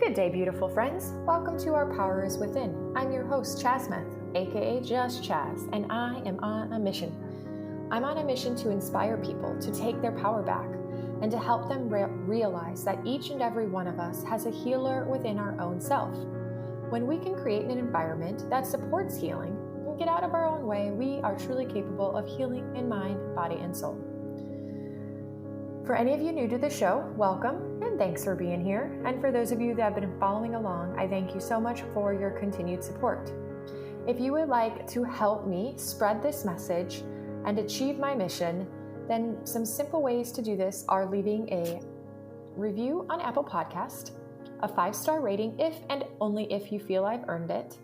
Good day, beautiful friends. Welcome to Our Power is Within. I'm your host, Chasmeth, aka Just Chaz, and I am on a mission. I'm on a mission to inspire people to take their power back and to help them realize that each and every one of us has a healer within our own self. When we can create an environment that supports healing and get out of our own way, we are truly capable of healing in mind, body, and soul. For any of you new to the show, welcome and thanks for being here. And for those of you that have been following along, I thank you so much for your continued support. If you would like to help me spread this message and achieve my mission, then some simple ways to do this are leaving a review on Apple Podcast, a 5-star rating if and only if you feel I've earned it,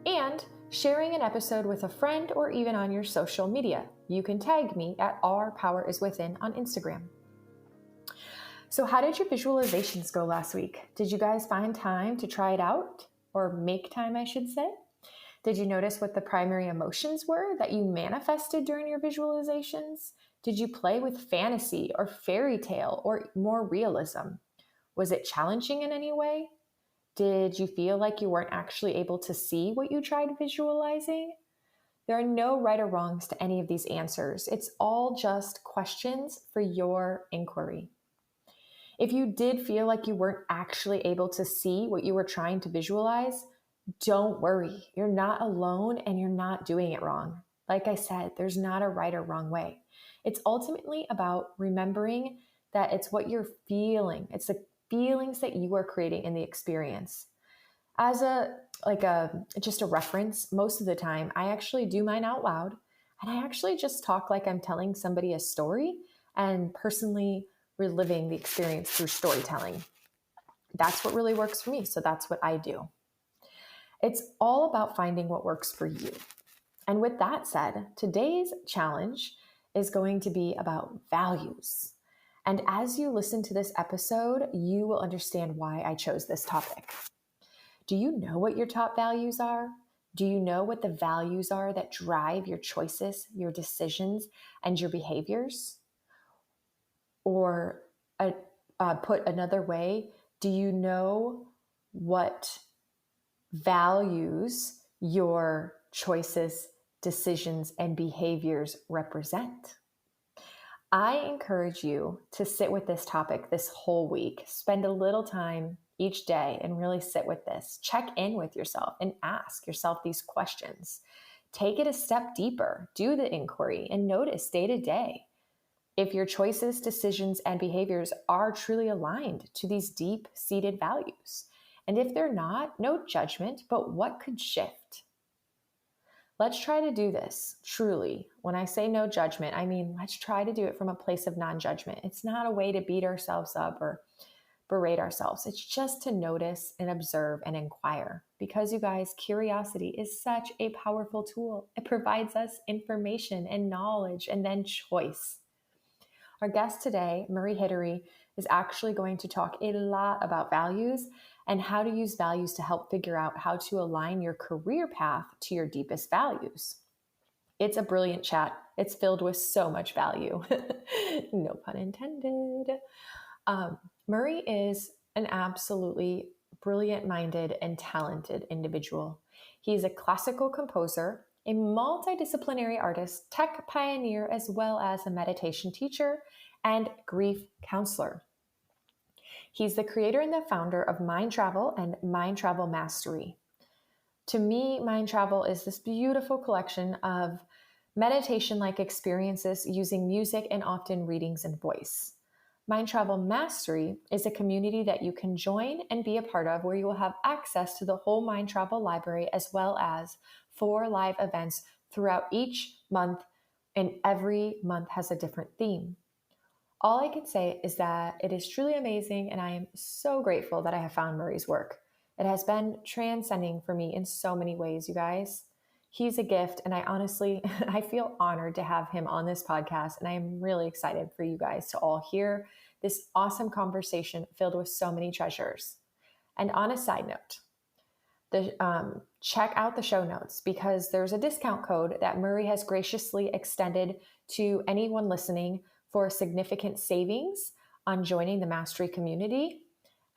and sharing an episode with a friend or even on your social media. You can tag me at Our Power is Within on Instagram. So how did your visualizations go last week? Did you guys find time to try it out? Or make time, I should say? Did you notice what the primary emotions were that you manifested during your visualizations? Did you play with fantasy or fairy tale or more realism? Was it challenging in any way? Did you feel like you weren't actually able to see what you tried visualizing? There are no right or wrongs to any of these answers. It's all just questions for your inquiry. If you did feel like you weren't actually able to see what you were trying to visualize, don't worry. You're not alone and you're not doing it wrong. Like I said, there's not a right or wrong way. It's ultimately about remembering that it's what you're feeling. It's the feelings that you are creating in the experience. As just a reference, most of the time, I actually do mine out loud and I actually just talk like I'm telling somebody a story and personally reliving the experience through storytelling. That's what really works for me. So that's what I do. It's all about finding what works for you. And with that said, today's challenge is going to be about values. And as you listen to this episode, you will understand why I chose this topic. Do you know what your top values are? Do you know what the values are that drive your choices, your decisions, and your behaviors? Or put another way, do you know what values your choices, decisions, and behaviors represent? I encourage you to sit with this topic this whole week. Spend a little time each day and really sit with this. Check in with yourself and ask yourself these questions. Take it a step deeper. Do the inquiry and notice day to day if your choices, decisions, and behaviors are truly aligned to these deep-seated values. And if they're not, no judgment, but what could shift? Let's try to do this truly. When I say no judgment, I mean, let's try to do it from a place of non-judgment. It's not a way to beat ourselves up or berate ourselves. It's just to notice and observe and inquire. Because you guys, curiosity is such a powerful tool. It provides us information and knowledge and then choice. Our guest today, Murray Hidary, is actually going to talk a lot about values and how to use values to help figure out how to align your career path to your deepest values. It's a brilliant chat. It's filled with so much value. No pun intended. Murray is an absolutely brilliant-minded and talented individual. He's a classical composer, a multidisciplinary artist, tech pioneer, as well as a meditation teacher and grief counselor. He's the creator and the founder of Mind Travel and Mind Travel Mastery. To me, Mind Travel is this beautiful collection of meditation-like experiences using music and often readings and voice. Mind Travel Mastery is a community that you can join and be a part of where you will have access to the whole Mind Travel library as well as 4 live events throughout each month, and every month has a different theme. All I can say is that it is truly amazing, and I am so grateful that I have found Murray's work. It has been transcending for me in so many ways, you guys. He's a gift, and I feel honored to have him on this podcast, and I am really excited for you guys to all hear this awesome conversation filled with so many treasures. And on a side note, check out the show notes because there's a discount code that Murray has graciously extended to anyone listening for significant savings on joining the Mastery community.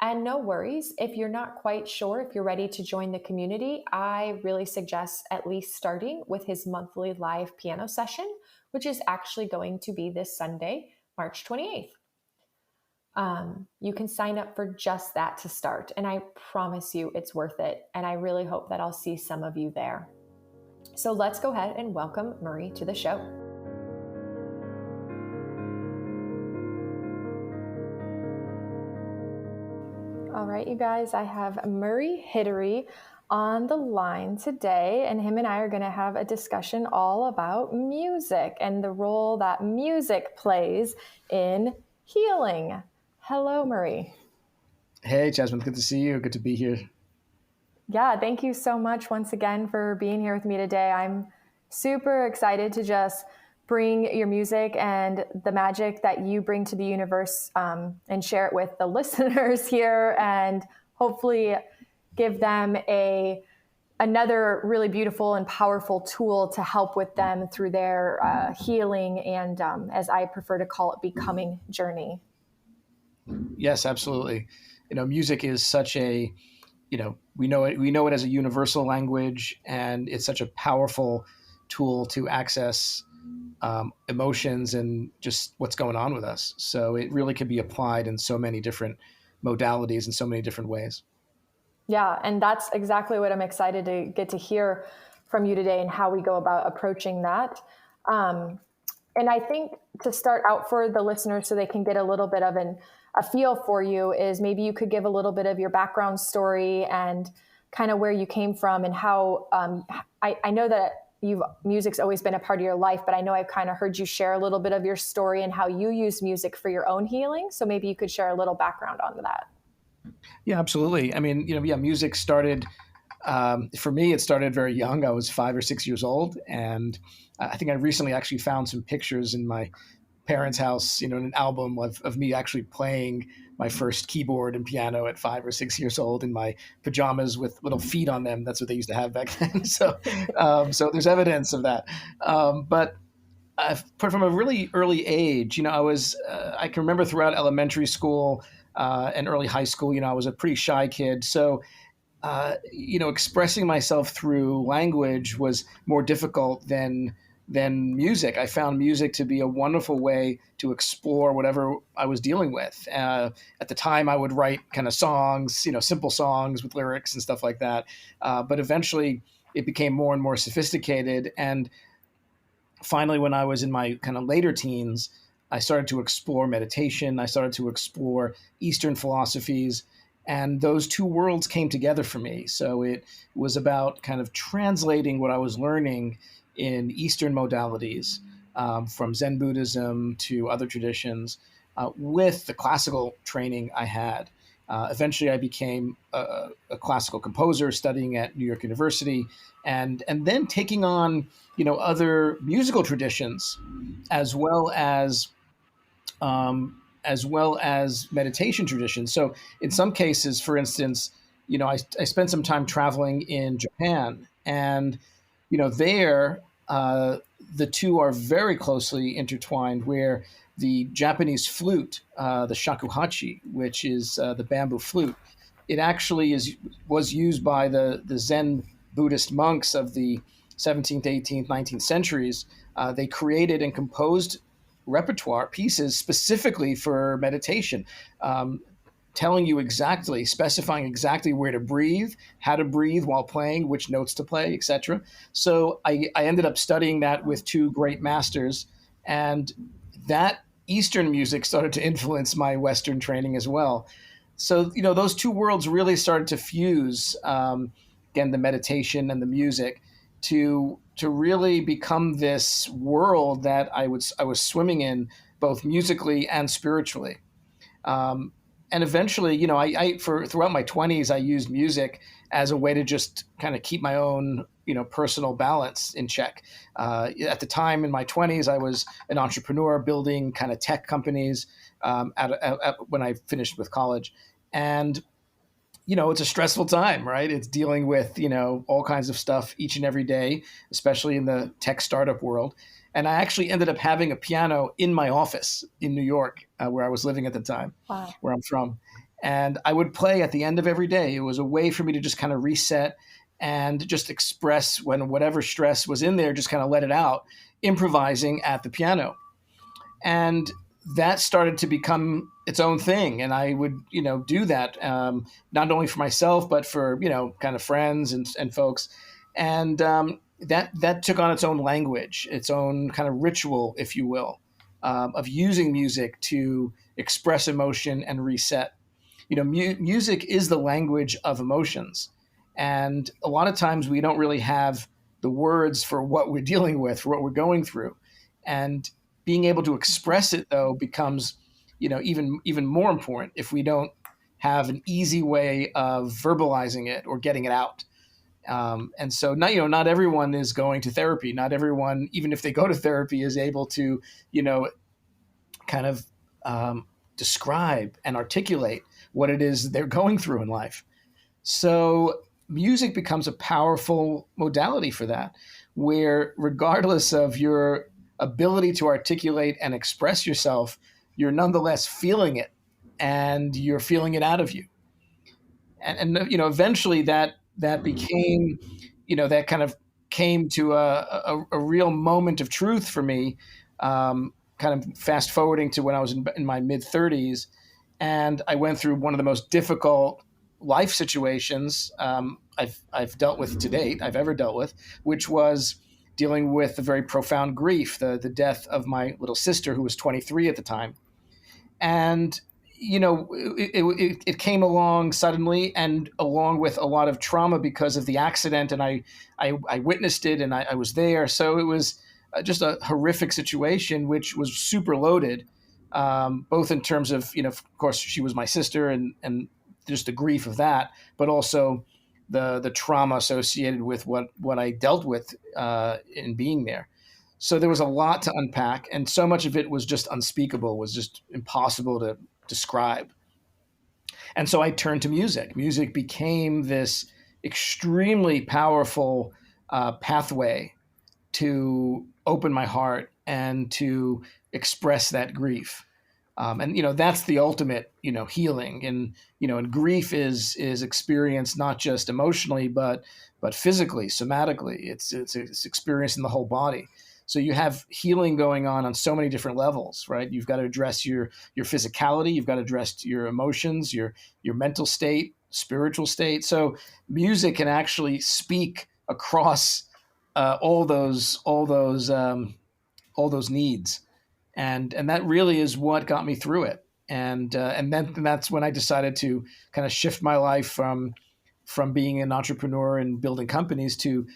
And no worries, if you're not quite sure if you're ready to join the community, I really suggest at least starting with his monthly live piano session, which is actually going to be this Sunday, March 28th. You can sign up for just that to start, and I promise you it's worth it. And I really hope that I'll see some of you there. So let's go ahead and welcome Murray to the show. All right, you guys, I have Murray Hidary on the line today, and him and I are going to have a discussion all about music and the role that music plays in healing. Hello, Murray. Hey, Jasmine, good to see you. Good to be here. Yeah, thank you so much once again for being here with me today. I'm super excited to just bring your music and the magic that you bring to the universe and share it with the listeners here, and hopefully give them another really beautiful and powerful tool to help with them through their healing and, as I prefer to call it, becoming journey. Yes, absolutely. Music is such a, we know it as a universal language, and it's such a powerful tool to access emotions and just what's going on with us. So it really can be applied in so many different modalities in so many different ways. Yeah, and that's exactly what I'm excited to get to hear from you today and how we go about approaching that. And I think to start out for the listeners so they can get a little bit of a feel for you is maybe you could give a little bit of your background story and kind of where you came from and how I know that music's always been a part of your life, but I know I've kind of heard you share a little bit of your story and how you use music for your own healing. So maybe you could share a little background on that. Yeah, absolutely. I mean, music started, for me, it started very young. I was 5 or 6 years old. And I think I recently actually found some pictures in my parents' house, in an album of me actually playing my first keyboard and piano at 5 or 6 years old in my pajamas with little feet on them. That's what they used to have back then. So there's evidence of that. But from a really early age, I can remember throughout elementary school and early high school, I was a pretty shy kid. So, expressing myself through language was more difficult than music. I found music to be a wonderful way to explore whatever I was dealing with. At the time, I would write kind of songs, simple songs with lyrics and stuff like that. But eventually, it became more and more sophisticated. And finally, when I was in my kind of later teens, I started to explore meditation. I started to explore Eastern philosophies. And those two worlds came together for me. So it was about kind of translating what I was learning in Eastern modalities, from Zen Buddhism to other traditions, with the classical training I had. Eventually, I became a classical composer studying at New York University, and then taking on other musical traditions, as well as meditation traditions. So in some cases, for instance, I spent some time traveling in Japan, and there, the two are very closely intertwined, where the Japanese flute, the shakuhachi, which is the bamboo flute, it actually was used by the Zen Buddhist monks of the 17th, 18th, 19th centuries. They created and composed repertoire pieces specifically for meditation, telling you exactly, specifying exactly where to breathe, how to breathe while playing, which notes to play, etc. So I ended up studying that with two great masters, and that Eastern music started to influence my Western training as well. So, those two worlds really started to fuse, again, the meditation and the music, to really become this world that I was swimming in, both musically and spiritually. And eventually, throughout my 20s, I used music as a way to just kind of keep my own, personal balance in check. At the time in my 20s, I was an entrepreneur building kind of tech companies, when I finished with college. And, it's a stressful time, right? It's dealing with, all kinds of stuff each and every day, especially in the tech startup world. And I actually ended up having a piano in my office in New York, where I was living at the time, Wow. where I'm from. And I would play at the end of every day. It was a way for me to just kind of reset and just express when whatever stress was in there, just kind of let it out, improvising at the piano. And that started to become its own thing. And I would, do that, not only for myself, but for, kind of friends and folks. And that took on its own language, its own kind of ritual, if you will, of using music to express emotion and reset. Music is the language of emotions. And a lot of times we don't really have the words for what we're dealing with, for what we're going through. And being able to express it, though, becomes, even more important if we don't have an easy way of verbalizing it or getting it out. And so, not everyone is going to therapy. Not everyone, even if they go to therapy, is able to, kind of describe and articulate what it is they're going through in life. So music becomes a powerful modality for that, where regardless of your ability to articulate and express yourself, you're nonetheless feeling it, and you're feeling it out of you. And eventually that became, that kind of came to a real moment of truth for me, kind of fast forwarding to when I was in my mid 30s, and I went through one of the most difficult life situations I've dealt with to date, I've ever dealt with, which was dealing with a very profound grief, the death of my little sister, who was 23 at the time. And, it came along suddenly, and along with a lot of trauma because of the accident. And I witnessed it, and I was there. So it was just a horrific situation, which was super loaded, both in terms of, of course, she was my sister, and just the grief of that, but also the trauma associated with what I dealt with in being there. So there was a lot to unpack, and so much of it was just unspeakable, was just impossible to describe. And so I turned to music. Music became this extremely powerful pathway to open my heart and to express that grief. And that's the ultimate healing. And grief is experienced not just emotionally but physically, somatically. It's experienced in the whole body. So you have healing going on so many different levels, right? You've got to address your physicality, you've got to address your emotions, your mental state, spiritual state. So music can actually speak across all those needs. And that really is what got me through it. And then that's when I decided to kind of shift my life from being an entrepreneur and building companies to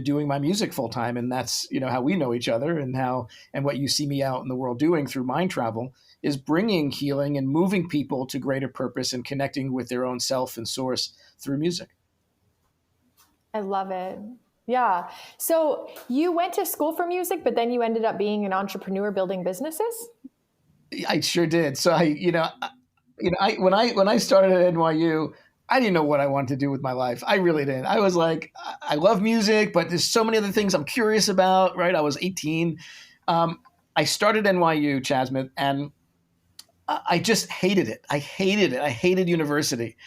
doing my music full time. And that's, how we know each other, and what you see me out in the world doing through Mind Travel is bringing healing and moving people to greater purpose and connecting with their own self and source through music. I love it. Yeah. So you went to school for music, but then you ended up being an entrepreneur building businesses? I sure did. So when I started at NYU, I didn't know what I wanted to do with my life. I really didn't. I was like, I love music, but there's so many other things I'm curious about, right? I was 18. I started NYU, Chasmith, and I just hated it. I hated it. I hated university.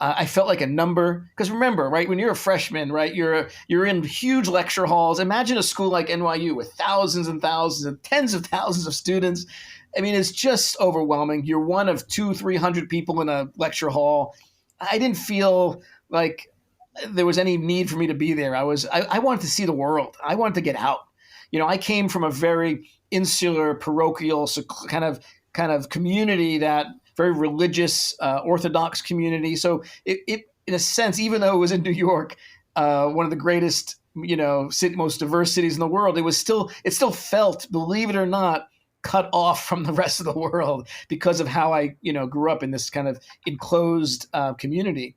I felt like a number, because remember, right, when you're a freshman, right, you're in huge lecture halls. Imagine a school like NYU with thousands and thousands and tens of thousands of students. I mean, it's just overwhelming. You're one of 200-300 people in a lecture hall. I didn't feel like there was any need for me to be there. I wanted to see the world. I wanted to get out. I came from a very insular, parochial kind of community, that very religious, Orthodox community. So it, in a sense, even though it was in New York, one of the greatest, most diverse cities in the world, it still felt, believe it or not, cut off from the rest of the world because of how I, grew up in this kind of enclosed community.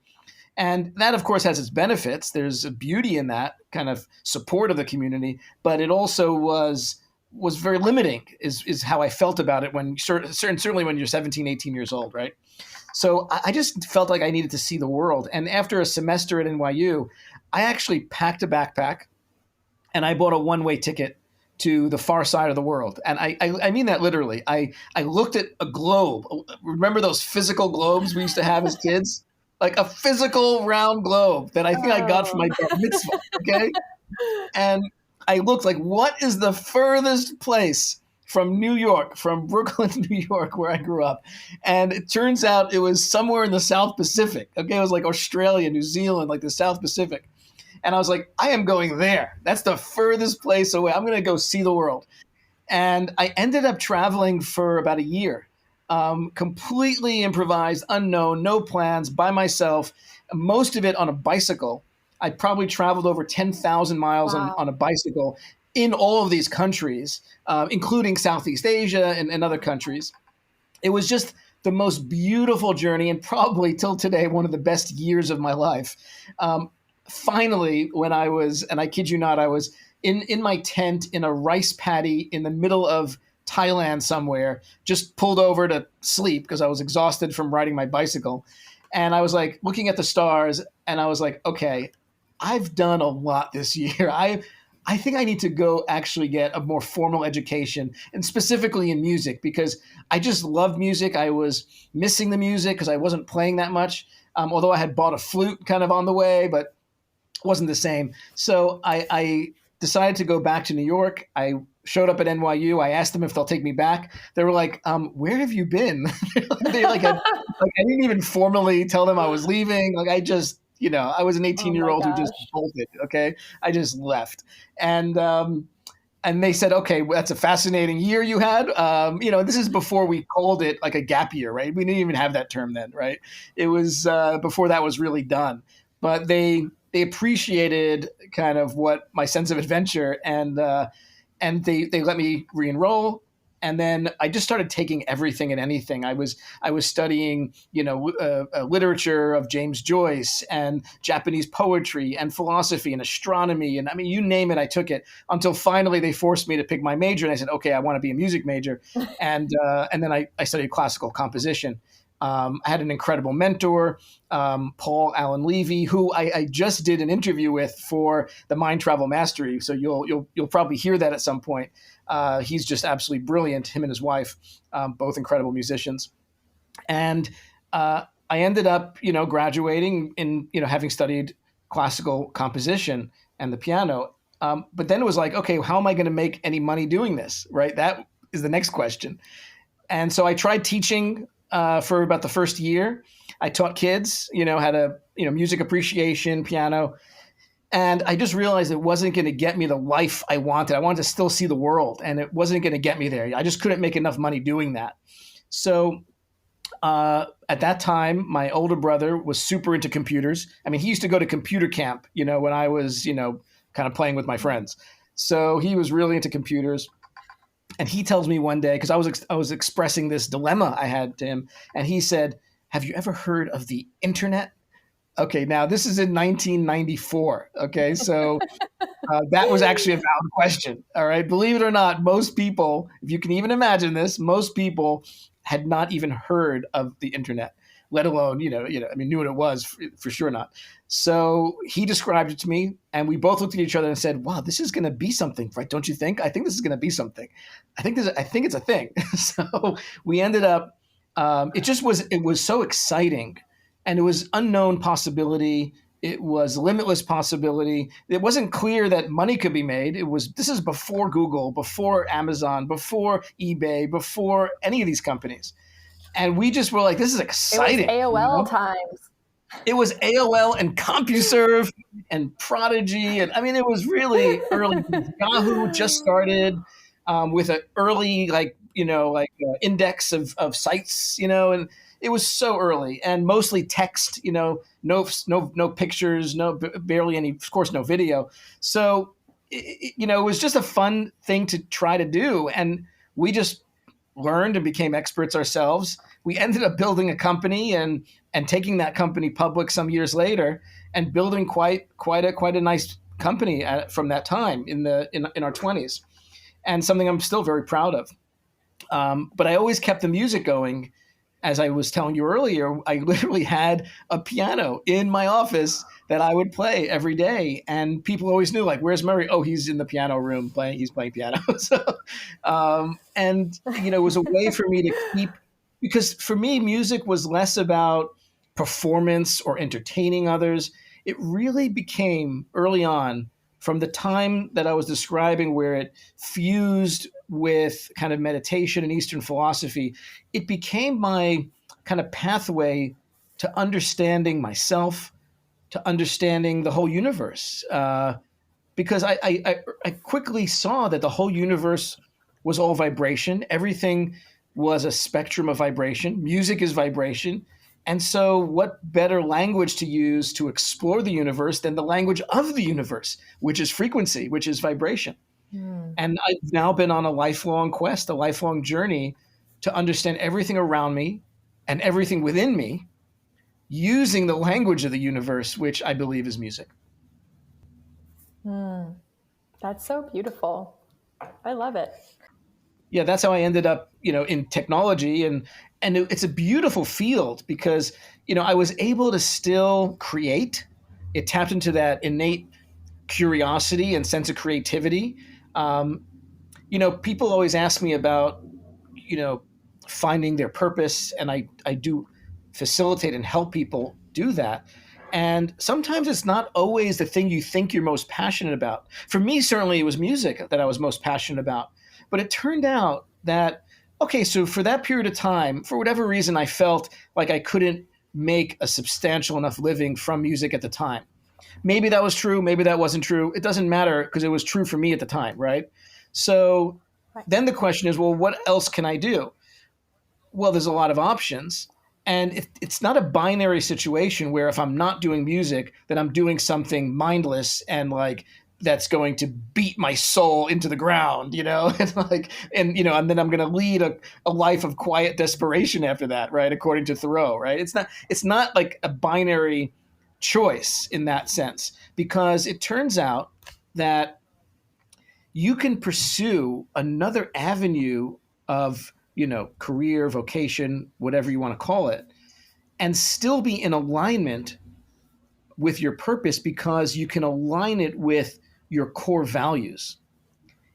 And that, of course, has its benefits. There's a beauty in that kind of support of the community, but it also was very limiting, is how I felt about it certainly when you're 17, 18 years old, right? So I just felt like I needed to see the world. And after a semester at NYU, I actually packed a backpack and I bought a one-way ticket to the far side of the world. And I mean that literally. I looked at a globe. Remember those physical globes we used to have as kids? Like a physical round globe that I think I got from my bar mitzvah, okay? And I looked like, what is the furthest place from New York, from Brooklyn, New York, where I grew up? And it turns out it was somewhere in the South Pacific, okay? It was like Australia, New Zealand, like the South Pacific. And I was like, I am going there. That's the furthest place away. I'm going to go see the world. And I ended up traveling for about a year, completely improvised, unknown, no plans, by myself, most of it on a bicycle. I probably traveled over 10,000 miles on a bicycle in all of these countries, including Southeast Asia and other countries. It was just the most beautiful journey, and probably till today, one of the best years of my life. Finally, when I was, and I kid you not, I was in my tent in a rice paddy in the middle of Thailand somewhere, just pulled over to sleep because I was exhausted from riding my bicycle. And I was like looking at the stars, and I was like, okay, I've done a lot this year. I think I need to go actually get a more formal education, and specifically in music, because I just love music. I was missing the music because I wasn't playing that much, although I had bought a flute kind of on the way, but wasn't the same. So I decided to go back to New York. I showed up at NYU. I asked them if they'll take me back. They were like, where have you been? I didn't even formally tell them I was leaving. Like I just, I was an 18-year-old who just bolted. Okay. I just left. And they said, okay, well, that's a fascinating year you had. This is before we called it like a gap year, right? We didn't even have that term then, right? It was before that was really done. But they appreciated kind of what my sense of adventure, and they let me re-enroll. And then I just started taking everything and anything. I was studying, literature of James Joyce and Japanese poetry and philosophy and astronomy. And I mean, you name it, I took it, until finally they forced me to pick my major. And I said, okay, I want to be a music major. And then I studied classical composition. I had an incredible mentor, Paul Allen Levy, who I just did an interview with for the Mind Travel Mastery. So you'll probably hear that at some point. He's just absolutely brilliant. Him and his wife, both incredible musicians. And I ended up, graduating in, having studied classical composition and the piano. But then it was like, okay, how am I going to make any money doing this? Right? That is the next question. And so I tried teaching for about the first year. I taught kids, how to, music appreciation, piano. And I just realized it wasn't going to get me the life I wanted. I wanted to still see the world, and it wasn't going to get me there. I just couldn't make enough money doing that. So at that time, my older brother was super into computers. I mean, he used to go to computer camp, when I was, kind of playing with my friends. So he was really into computers. And he tells me one day, because I was expressing this dilemma I had to him, and he said, "Have you ever heard of the internet?" Okay, now this is in 1994. Okay, so that was actually a valid question. All right, believe it or not, most people, if you can even imagine this, most people had not even heard of the internet, let alone knew what it was, for sure not. So he described it to me, and we both looked at each other and said, "Wow, this is going to be something, right? Don't you think? I think this is going to be something. I think it's a thing." So we ended up. It was so exciting, and it was unknown possibility. It was limitless possibility. It wasn't clear that money could be made. This is before Google, before Amazon, before eBay, before any of these companies. And we just were like, this is exciting. It was AOL times. It was AOL and CompuServe and Prodigy. And I mean, it was really early. Yahoo just started with an early, index of sites, and it was so early, and mostly text, no pictures, barely any, of course, no video. So, it was just a fun thing to try to do. And we just learned and became experts ourselves. We ended up building a company and taking that company public some years later, and building quite a nice company from that time in our 20s, and something I'm still very proud of. But I always kept the music going as I was telling you earlier, I literally had a piano in my office that I would play every day. And people always knew, like, where's Murray? Oh, he's in the piano room playing, he's playing piano. So, and, it was a way for me to keep, because for me, music was less about performance or entertaining others. It really became early on, from the time that I was describing, where it fused with kind of meditation and Eastern philosophy, it became my kind of pathway to understanding myself, to understanding the whole universe. Because I quickly saw that the whole universe was all vibration. Everything was a spectrum of vibration. Music is vibration. And so, what better language to use to explore the universe than the language of the universe, which is frequency, which is vibration? And I've now been on a lifelong quest, a lifelong journey to understand everything around me and everything within me using the language of the universe, which I believe is music. That's so beautiful. I love it. Yeah, that's how I ended up, in technology, and it's a beautiful field because, I was able to still create. It tapped into that innate curiosity and sense of creativity. People always ask me about, finding their purpose, and I do facilitate and help people do that. And sometimes it's not always the thing you think you're most passionate about. For me, certainly it was music that I was most passionate about. But it turned out that, okay, so for that period of time, for whatever reason, I felt like I couldn't make a substantial enough living from music at the time. Maybe that was true. Maybe that wasn't true. It doesn't matter because it was true for me at the time, right? So then the question is, well, what else can I do? Well, there's a lot of options. And it's not a binary situation where if I'm not doing music, then I'm doing something mindless and like that's going to beat my soul into the ground, and then I'm going to lead a life of quiet desperation after that, right? According to Thoreau, right? It's not like a binary choice in that sense, because it turns out that you can pursue another avenue of, career, vocation, whatever you want to call it, and still be in alignment with your purpose because you can align it with your core values.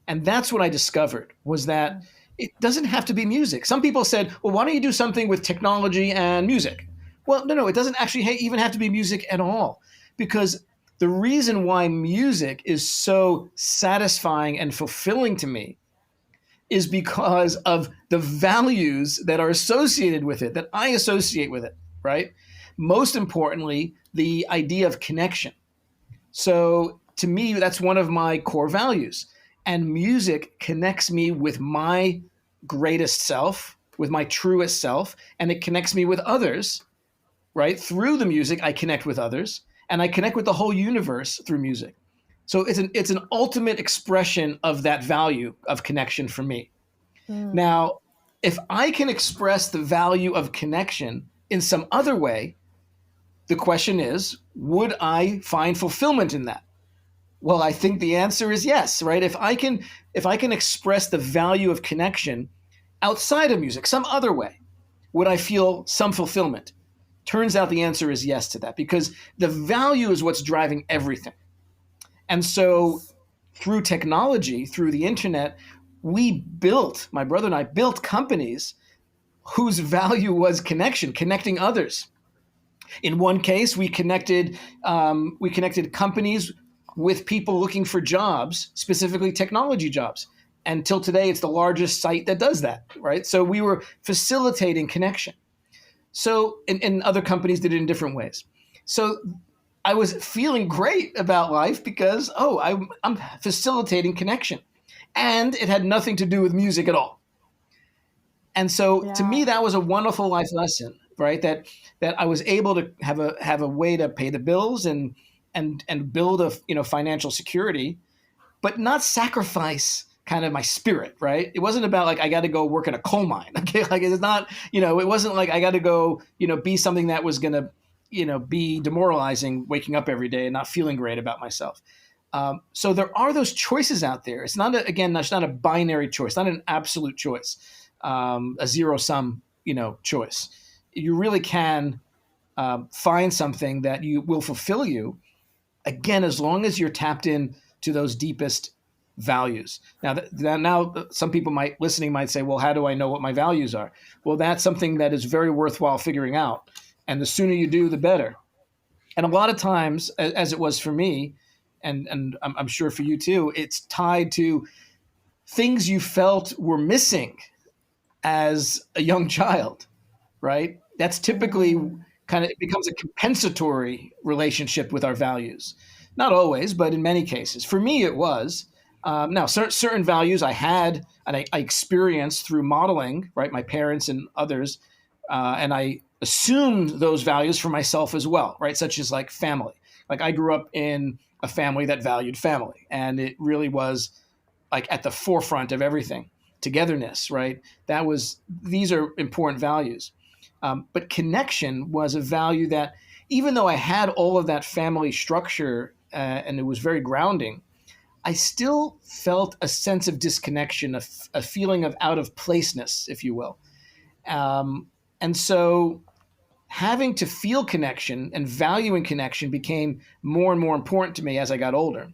And that's what I discovered, was that it doesn't have to be music. Some people said, well, why don't you do something with technology and music? Well, no, it doesn't actually even have to be music at all, because the reason why music is so satisfying and fulfilling to me is because of the values that are associated with it, that I associate with it, right? Most importantly, the idea of connection. So to me, that's one of my core values. And music connects me with my greatest self, with my truest self, and it connects me with others, right? Through the music, I connect with others, and I connect with the whole universe through music. So it's an ultimate expression of that value of connection for me. Now, if I can express the value of connection in some other way, the question is, would I find fulfillment in that? Well, I think the answer is yes, right? If I can express the value of connection outside of music, some other way, would I feel some fulfillment? Turns out the answer is yes to that, because the value is what's driving everything. And so through technology, through the internet, my brother and I built companies whose value was connecting others. In one case, we connected companies with people looking for jobs, specifically technology jobs. Until today, it's the largest site that does that, right? So we were facilitating connection. So, and other companies did it in different ways. So I was feeling great about life because, I'm facilitating connection. And it had nothing to do with music at all. And so to me, that was a wonderful life lesson, right? That I was able to have a way to pay the bills and build a financial security, but not sacrifice kind of my spirit, right? It wasn't about like I got to go work in a coal mine. Okay, like it's not, it wasn't like I got to go, be something that was going to, be demoralizing, waking up every day and not feeling great about myself. So there are those choices out there. It's not that's not a binary choice, not an absolute choice, a zero sum choice. You really can find something that you will fulfill you, again, as long as you're tapped in to those deepest values. Now, some people might say, well, how do I know what my values are? Well, that's something that is very worthwhile figuring out. And the sooner you do, the better. And a lot of times, as it was for me, and I'm sure for you too, it's tied to things you felt were missing as a young child, right? That's typically it becomes a compensatory relationship with our values. Not always, but in many cases. For me, it was. Now, certain values I had and I experienced through modeling, right? My parents and others, and I assumed those values for myself as well, right? Such as like family. Like I grew up in a family that valued family, and it really was like at the forefront of everything. Togetherness, right? These are important values. But connection was a value that, even though I had all of that family structure and it was very grounding, I still felt a sense of disconnection, a feeling of out of placeness, if you will. And so having to feel connection and valuing connection became more and more important to me as I got older.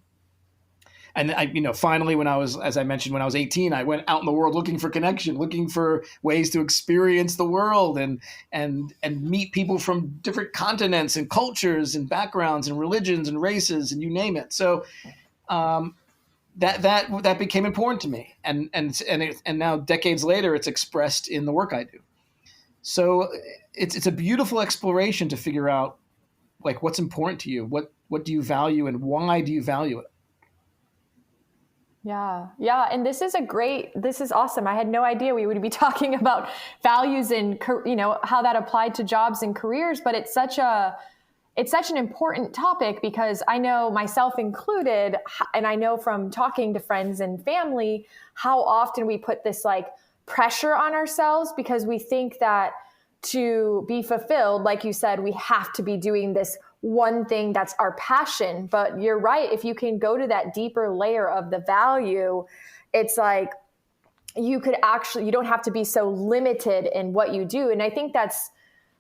And finally, as I mentioned, when I was 18, I went out in the world looking for connection, looking for ways to experience the world and meet people from different continents and cultures and backgrounds and religions and races and you name it. So that became important to me, and now decades later, it's expressed in the work I do. So it's a beautiful exploration to figure out like what's important to you, what do you value, and why do you value it. Yeah. And this is awesome. I had no idea we would be talking about values and, how that applied to jobs and careers, but it's such an important topic because I know myself included, and I know from talking to friends and family, how often we put this like pressure on ourselves because we think that to be fulfilled, like you said, we have to be doing this one thing that's our passion. But you're right. If you can go to that deeper layer of the value, it's like you don't have to be so limited in what you do. And I think that's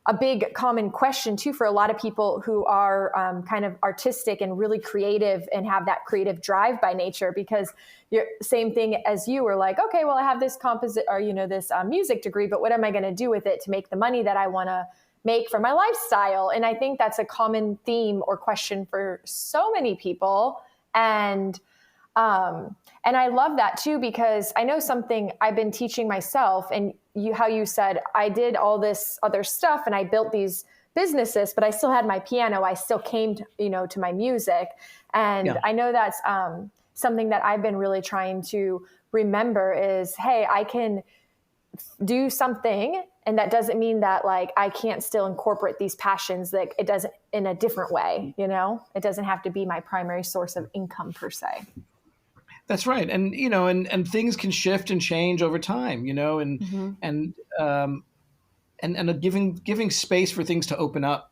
a big common question too for a lot of people who are kind of artistic and really creative and have that creative drive by nature, because you're same thing as you were like, okay, well, I have this this music degree, but what am I going to do with it to make the money that I want to make for my lifestyle? And I think that's a common theme or question for so many people. And I love that too, because I know something I've been teaching myself, and how you said, I did all this other stuff and I built these businesses, but I still had my piano. I still came to my music. And yeah. I know that's something that I've been really trying to remember is, hey, I can do something. And that doesn't mean that like, I can't still incorporate these passions, that it doesn't in a different way, it doesn't have to be my primary source of income per se. That's right. And, and things can shift and change over time, and giving space for things to open up,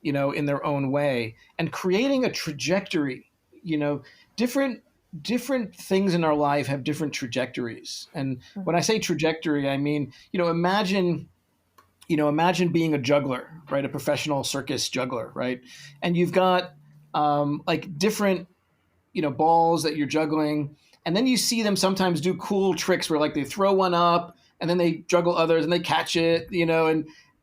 in their own way, and creating a trajectory, different things in our life have different trajectories. And when I say trajectory, I mean, imagine being a juggler, right? A professional circus juggler, right? And you've got like different balls that you're juggling. And then you see them sometimes do cool tricks where like they throw one up and then they juggle others and they catch it,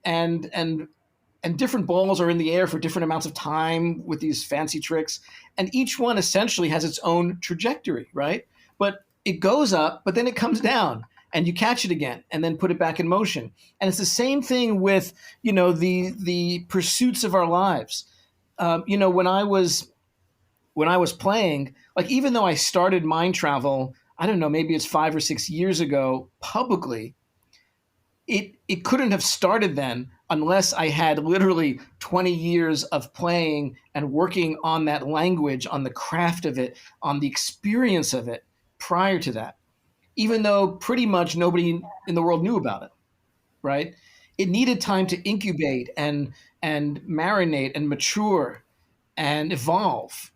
and different balls are in the air for different amounts of time with these fancy tricks. And each one essentially has its own trajectory, right? But it goes up, but then it comes down and you catch it again and then put it back in motion. And it's the same thing with, the pursuits of our lives. When I was playing, like, even though I started mind travel, I don't know, maybe it's 5 or 6 years ago publicly, it couldn't have started then unless I had literally 20 years of playing and working on that language, on the craft of it, on the experience of it prior to that, even though pretty much nobody in the world knew about it, right? It needed time to incubate and marinate and mature and evolve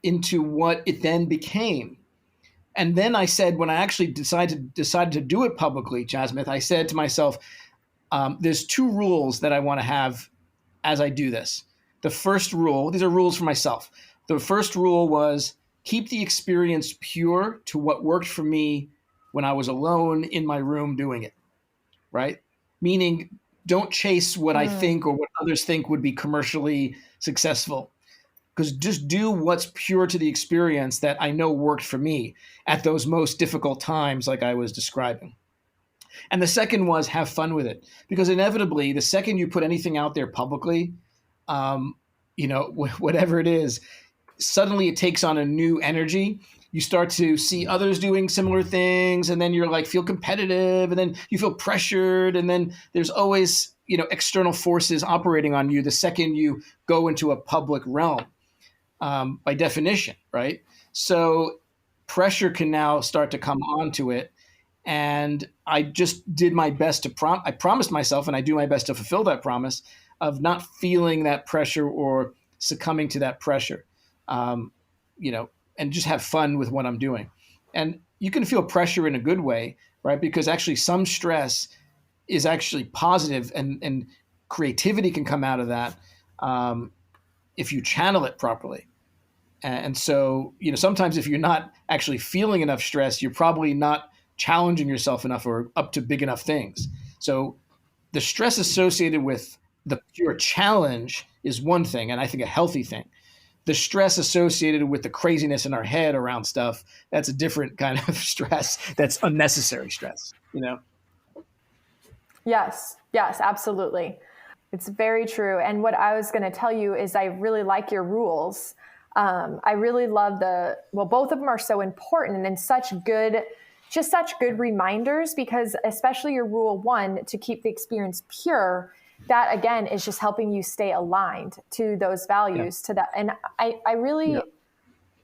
into what it then became. And then I said, when I actually decided to do it publicly, Jasmine, I said to myself, there's two rules that I want to have as I do this. The first rule, these are rules for myself. The first rule was keep the experience pure to what worked for me when I was alone in my room doing it, right? Meaning don't chase what I think or what others think would be commercially successful, because just do what's pure to the experience that I know worked for me at those most difficult times like I was describing. And the second was have fun with it, because inevitably the second you put anything out there publicly, whatever it is, suddenly it takes on a new energy. You start to see others doing similar things, and then you're like feel competitive, and then you feel pressured, and then there's always external forces operating on you the second you go into a public realm, by definition, right? So pressure can now start to come onto it. And I just did my best I promised myself, and I do my best to fulfill that promise of not feeling that pressure or succumbing to that pressure, and just have fun with what I'm doing. And you can feel pressure in a good way, right? Because actually some stress is actually positive, and creativity can come out of that if you channel it properly. And so, sometimes if you're not actually feeling enough stress, you're probably not challenging yourself enough or up to big enough things. So the stress associated with the pure challenge is one thing, and I think a healthy thing. The stress associated with the craziness in our head around stuff, that's a different kind of stress. That's unnecessary stress, Yes, absolutely. It's very true. And what I was going to tell you is I really like your rules. I really love both of them are so important and such good reminders, because especially your rule 1, to keep the experience pure, that again is just helping you stay aligned to those values, to that. And I really,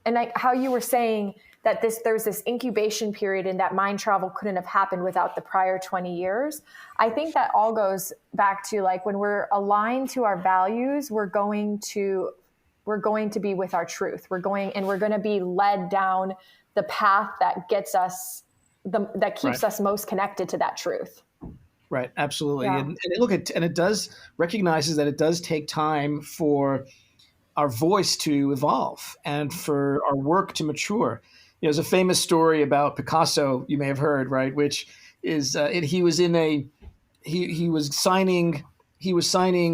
and how you were saying that there's this incubation period and that mind travel couldn't have happened without the prior 20 years. I think that all goes back to like when we're aligned to our values, we're going to be with our truth. We're going to be led down the path that gets us that keeps us most connected to that truth. Right. Absolutely. Yeah. And it does recognizes that it does take time for our voice to evolve and for our work to mature. There's a famous story about Picasso you may have heard, right? Which is he was signing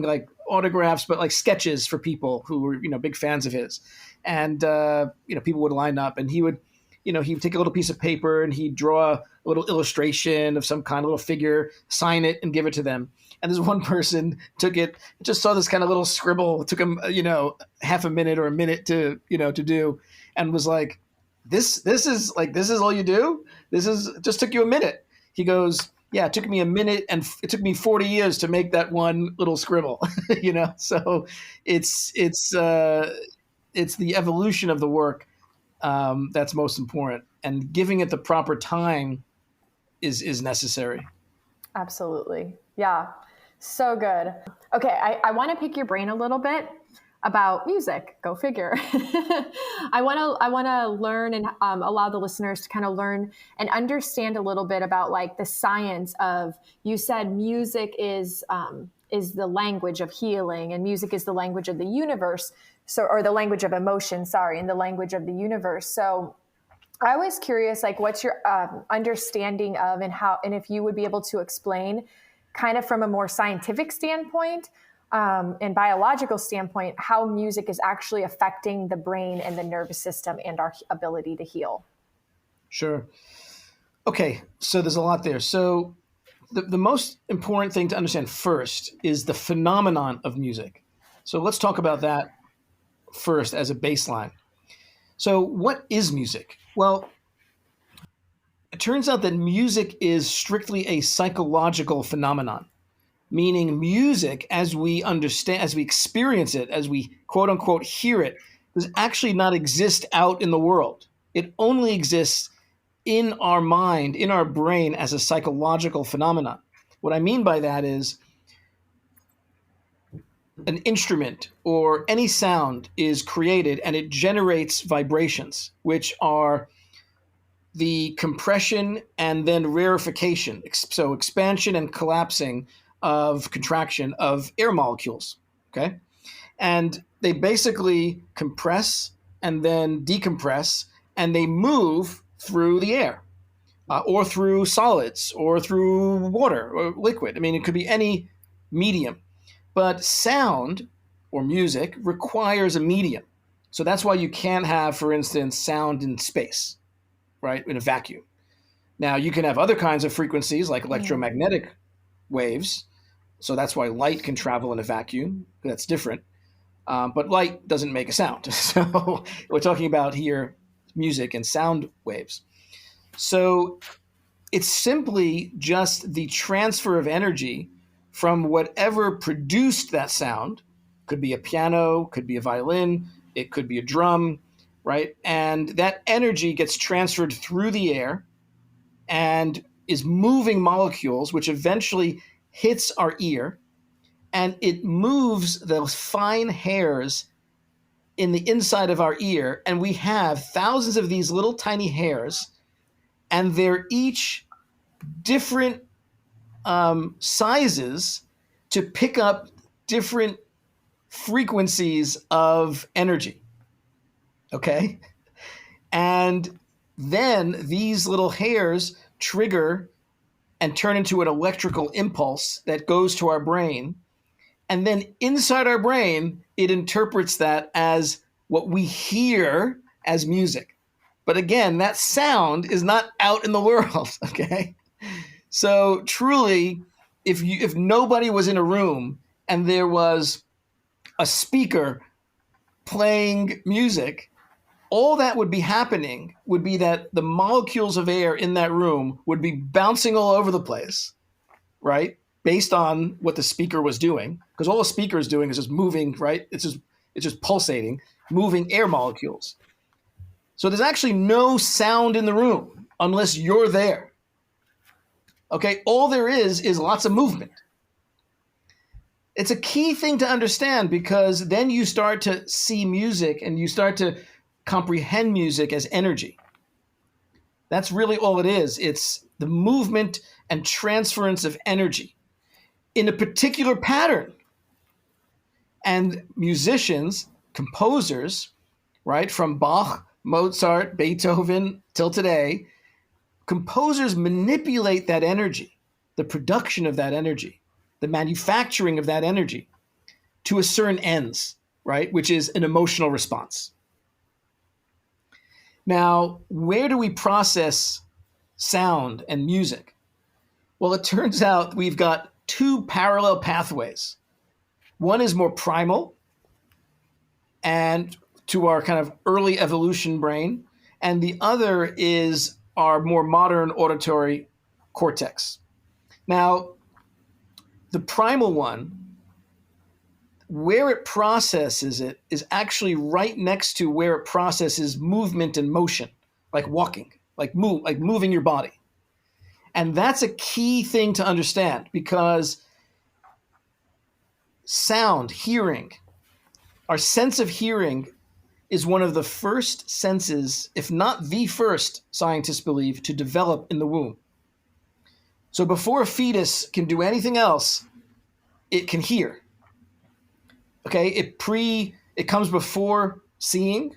like autographs, but like sketches for people who were big fans of his, and people would line up, and he would take a little piece of paper and he'd draw a little illustration of some kind of little figure, sign it, and give it to them. And this one person took it, just saw this kind of little scribble. It took him, half a minute or a minute to do, and was like, this is all you do? Just took you a minute. He goes, yeah, it took me a minute, and it took me 40 years to make that one little scribble. So it's the evolution of the work that's most important, and giving it the proper time is necessary. Absolutely. Yeah. So good. Okay. I want to pick your brain a little bit about music. Go figure. I want to learn and allow the listeners to kind of learn and understand a little bit about like the science of, you said music is the language of healing, and music is the language of the universe. So, or the language of emotion, and the language of the universe. So I was curious, like, what's your understanding of, and if you would be able to explain kind of from a more scientific standpoint and biological standpoint, how music is actually affecting the brain and the nervous system and our ability to heal. Sure. Okay. So there's a lot there. So the most important thing to understand first is the phenomenon of music. So let's talk about that first as a baseline. So what is music? Well, it turns out that music is strictly a psychological phenomenon, meaning music, as we understand, as we experience it, as we quote unquote hear it, does actually not exist out in the world. It only exists in our mind, in our brain, as a psychological phenomenon. What I mean by that is an instrument or any sound is created and it generates vibrations, which are the compression and then rarefication, so expansion and collapsing of contraction of air molecules. Okay. And they basically compress and then decompress, and they move through the air, or through solids, or through water or liquid. I mean, it could be any medium. But sound or music requires a medium. So that's why you can't have, for instance, sound in space, right, in a vacuum. Now, you can have other kinds of frequencies like electromagnetic waves. So that's why light can travel in a vacuum. That's different. But light doesn't make a sound. So we're talking about here music and sound waves. So it's simply just the transfer of energy from whatever produced that sound. Could be a piano, could be a violin, it could be a drum, right? And that energy gets transferred through the air and is moving molecules, which eventually hits our ear, and it moves those fine hairs in the inside of our ear. And we have thousands of these little tiny hairs, and they're each different sizes to pick up different frequencies of energy. Okay? And then these little hairs trigger and turn into an electrical impulse that goes to our brain. And then inside our brain, it interprets that as what we hear as music. But again, that sound is not out in the world, okay? So truly, if nobody was in a room and there was a speaker playing music, all that would be happening would be that the molecules of air in that room would be bouncing all over the place, right? Based on what the speaker was doing, because all the speaker is doing is just moving, right? It's just pulsating, moving air molecules. So there's actually no sound in the room unless you're there. Okay, all there is lots of movement. It's a key thing to understand, because then you start to see music and you start to comprehend music as energy. That's really all it is. It's the movement and transference of energy in a particular pattern. And musicians, composers, right, from Bach, Mozart, Beethoven till today, composers manipulate that energy, the production of that energy, the manufacturing of that energy to a certain ends, right, which is an emotional response. Now, where do we process sound and music? Well, it turns out we've got two parallel pathways. One is more primal and to our kind of early evolution brain, and the other is our more modern auditory cortex. Now, the primal one, where it processes it is actually right next to where it processes movement and motion, like walking, like moving your body. And that's a key thing to understand, because sound, hearing, our sense of hearing is one of the first senses, if not the first, scientists believe, to develop in the womb. So before a fetus can do anything else, it can hear. Okay, it comes before seeing,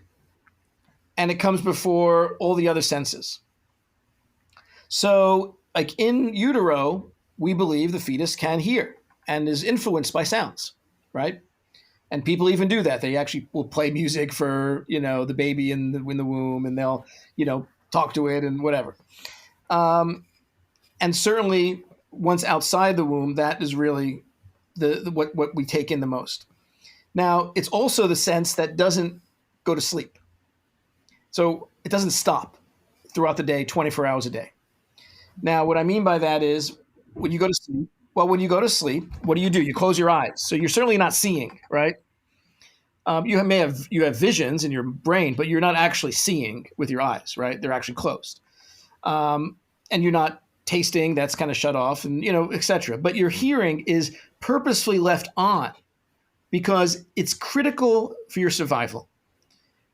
and it comes before all the other senses. So, like in utero, we believe the fetus can hear and is influenced by sounds, right? And people even do that. They actually will play music for, the baby in the womb, and they'll, talk to it and whatever. And certainly once outside the womb, that is really what we take in the most. Now, it's also the sense that doesn't go to sleep. So it doesn't stop throughout the day, 24 hours a day. Now, what I mean by that is when you go to sleep, what do? You close your eyes. So you're certainly not seeing, right? You have visions in your brain, but you're not actually seeing with your eyes, right? They're actually closed. And you're not tasting, that's kind of shut off, and, et cetera. But your hearing is purposefully left on because it's critical for your survival.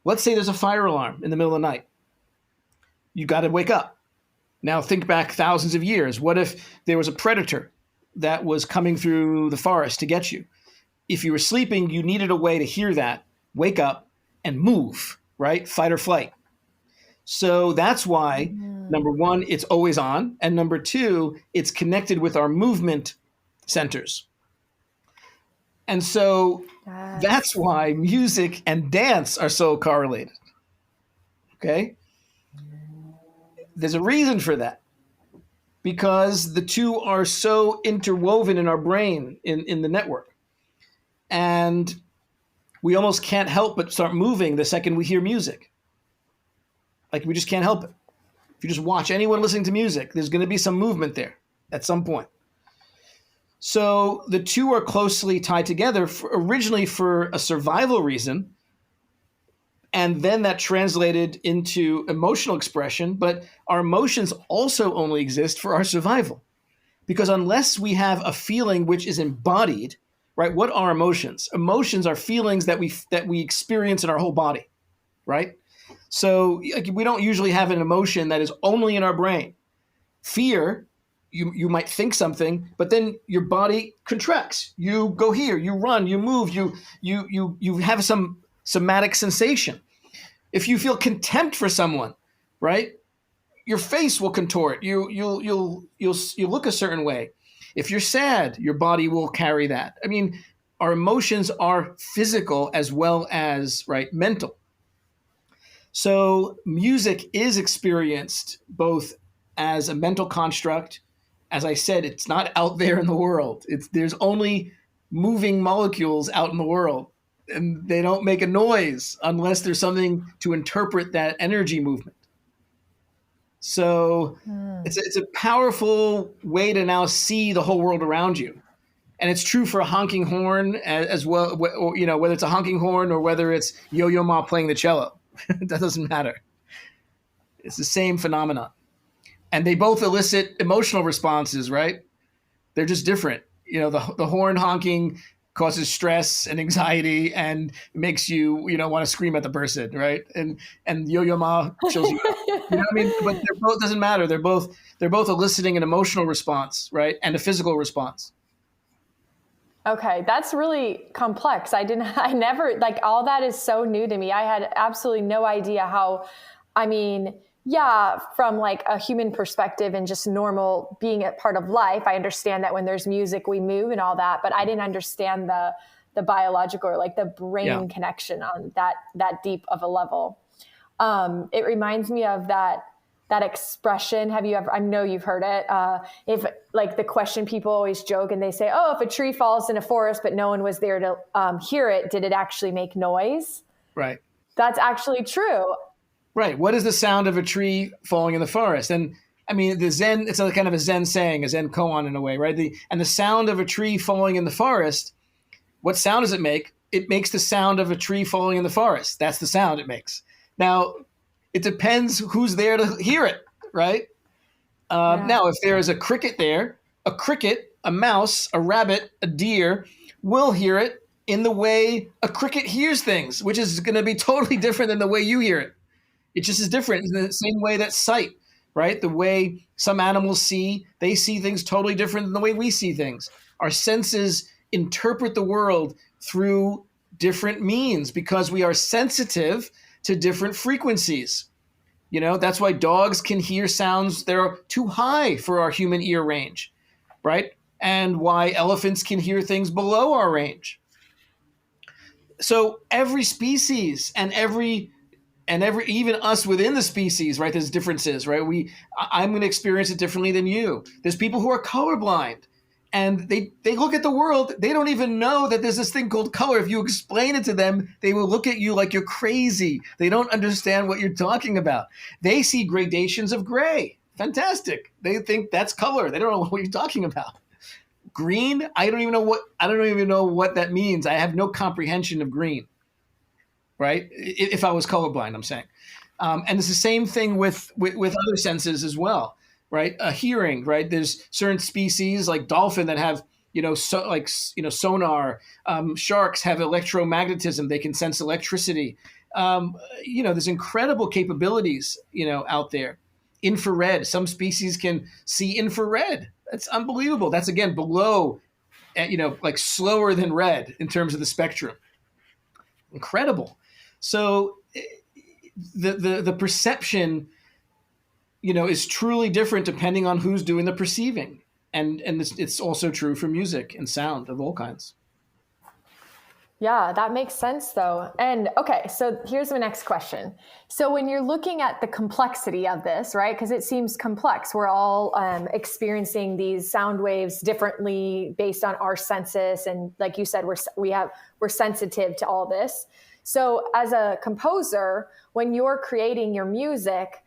Let's say there's a fire alarm in the middle of the night. You got to wake up. Now think back thousands of years. What if there was a predator that was coming through the forest to get you. If you were sleeping, you needed a way to hear that, wake up, and move, right? Fight or flight. So that's why, number one, it's always on. And number two, it's connected with our movement centers. And so that's why music and dance are so correlated. Okay? There's a reason for that. Because the two are so interwoven in our brain, in the network. And we almost can't help but start moving the second we hear music. Like, we just can't help it. If you just watch anyone listening to music, there's going to be some movement there at some point. So the two are closely tied together originally for a survival reason, and then that translated into emotional expression. But our emotions also only exist for our survival, because unless we have a feeling which is embodied, right? What are emotions? Emotions are feelings that we experience in our whole body, right? So we don't usually have an emotion that is only in our brain. Fear, you might think something, but then your body contracts. You go here, you run, you move, you have some somatic sensation. If you feel contempt for someone, right, your face will contort. You'll look a certain way. If you're sad, your body will carry that. I mean, our emotions are physical as well as, right, mental. So music is experienced both as a mental construct. As I said, it's not out there in the world. There's only moving molecules out in the world, and they don't make a noise unless there's something to interpret that energy movement. So it's a powerful way to now see the whole world around you. And it's true for a honking horn as well, or, you know, whether it's a honking horn or whether it's Yo-Yo Ma playing the cello. That doesn't matter. It's the same phenomenon. And they both elicit emotional responses, right? They're just different. You know, the horn honking causes stress and anxiety and makes you, want to scream at the person, right? And Yo-Yo Ma chills you out. You know what I mean? But they're both, doesn't matter. They're both eliciting an emotional response, right? And a physical response. Okay, that's really complex. I never, like, all that is so new to me. I had absolutely no idea how, from like a human perspective and just normal being a part of life, I understand that when there's music, we move and all that, but I didn't understand the biological or like the brain connection on that deep of a level. It reminds me of that expression. Have you ever, I know you've heard it. If like the question people always joke and they say, oh, if a tree falls in a forest, but no one was there to hear it, did it actually make noise? Right. That's actually true. Right. What is the sound of a tree falling in the forest? And I mean, the Zen, it's a kind of a Zen saying, a Zen koan in a way, right? And the sound of a tree falling in the forest, what sound does it make? It makes the sound of a tree falling in the forest. That's the sound it makes. Now, it depends who's there to hear it, right? Now, if there is a cricket there, a mouse, a rabbit, a deer will hear it in the way a cricket hears things, which is going to be totally different than the way you hear it. It just is different in the same way that sight, right? The way some animals see, they see things totally different than the way we see things. Our senses interpret the world through different means because we are sensitive to different frequencies. That's why dogs can hear sounds that are too high for our human ear range, right? And why elephants can hear things below our range. So every species and every even us within the species, right? There's differences, right? I'm going to experience it differently than you. There's people who are colorblind. And they look at the world. They don't even know that there's this thing called color. If you explain it to them, they will look at you like you're crazy. They don't understand what you're talking about. They see gradations of gray. Fantastic. They think that's color. They don't know what you're talking about. Green, I don't even know what that means. I have no comprehension of green. Right? If I was colorblind, I'm saying. And it's the same thing with other senses as well. Right, hearing. Right, there's certain species like dolphin that have sonar. Sharks have electromagnetism; they can sense electricity. There's incredible capabilities out there. Infrared. Some species can see infrared. It's unbelievable. That's again below, like slower than red in terms of the spectrum. Incredible. So the perception, is truly different depending on who's doing the perceiving, and it's also true for music and sound of all kinds. Yeah, that makes sense though. And okay, so here's my next question. So when you're looking at the complexity of this, right? Because it seems complex. We're all experiencing these sound waves differently based on our senses, and like you said, we're sensitive to all this. So as a composer, when you're creating your music,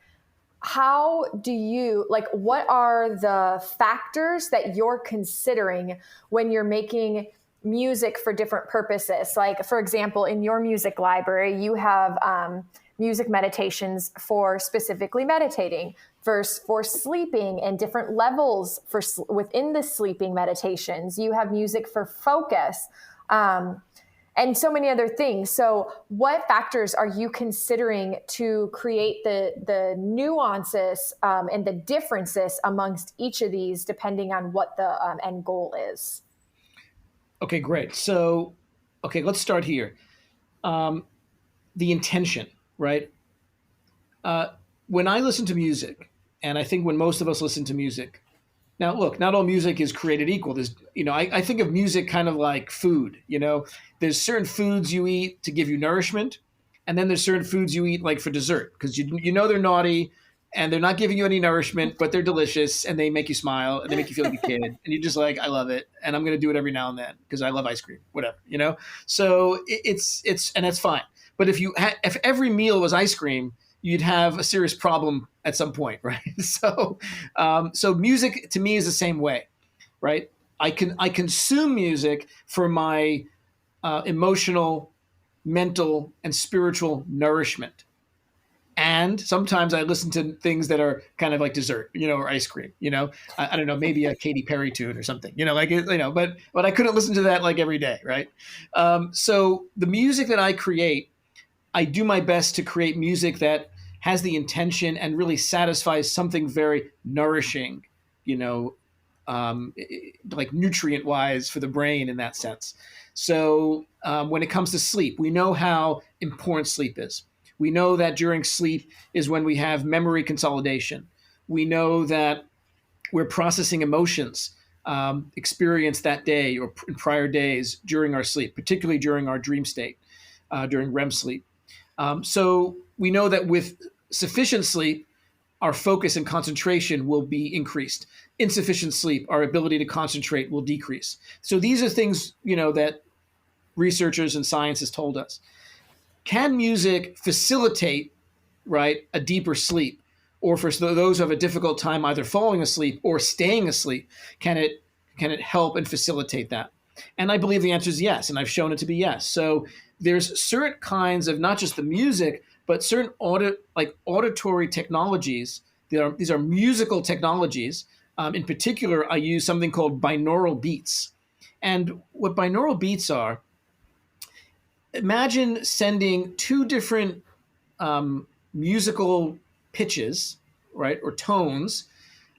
how do you, like, what are the factors that you're considering when you're making music for different purposes? Like, for example, in your music library, you have music meditations for specifically meditating, versus for sleeping, and different levels for within the sleeping meditations. You have music for focus, and so many other things. So what factors are you considering to create the nuances and the differences amongst each of these, depending on what the end goal is? Okay, great. So, okay, let's start here. The intention, right? When I listen to music, and I think when most of us listen to music, now look, not all music is created equal. There's, I think of music kind of like food. There's certain foods you eat to give you nourishment, and then there's certain foods you eat like for dessert because they're naughty, and they're not giving you any nourishment, but they're delicious and they make you smile and they make you feel like a kid, and you're just like, I love it, and I'm going to do it every now and then because I love ice cream, whatever. So it's and that's fine. But if every meal was ice cream, you'd have a serious problem at some point, right? So music to me is the same way, right? I consume music for my emotional, mental, and spiritual nourishment. And sometimes I listen to things that are kind of like dessert, or ice cream, I don't know, maybe a Katy Perry tune or something, but I couldn't listen to that like every day, right? So the music that I create, I do my best to create music that has the intention and really satisfies something very nourishing, like nutrient wise for the brain in that sense. So when it comes to sleep, we know how important sleep is. We know that during sleep is when we have memory consolidation. We know that we're processing emotions experienced that day or in prior days during our sleep, particularly during our dream state, during REM sleep. So we know that with sufficient sleep, our focus and concentration will be increased. Insufficient sleep, our ability to concentrate will decrease. So these are things, that researchers and science has told us. Can music facilitate, right, a deeper sleep? Or for those who have a difficult time either falling asleep or staying asleep, can it help and facilitate that? And I believe the answer is yes, and I've shown it to be yes. So there's certain kinds of not just the music, but certain auditory technologies. These are musical technologies. In particular, I use something called binaural beats. And what binaural beats are, imagine sending two different musical pitches, right, or tones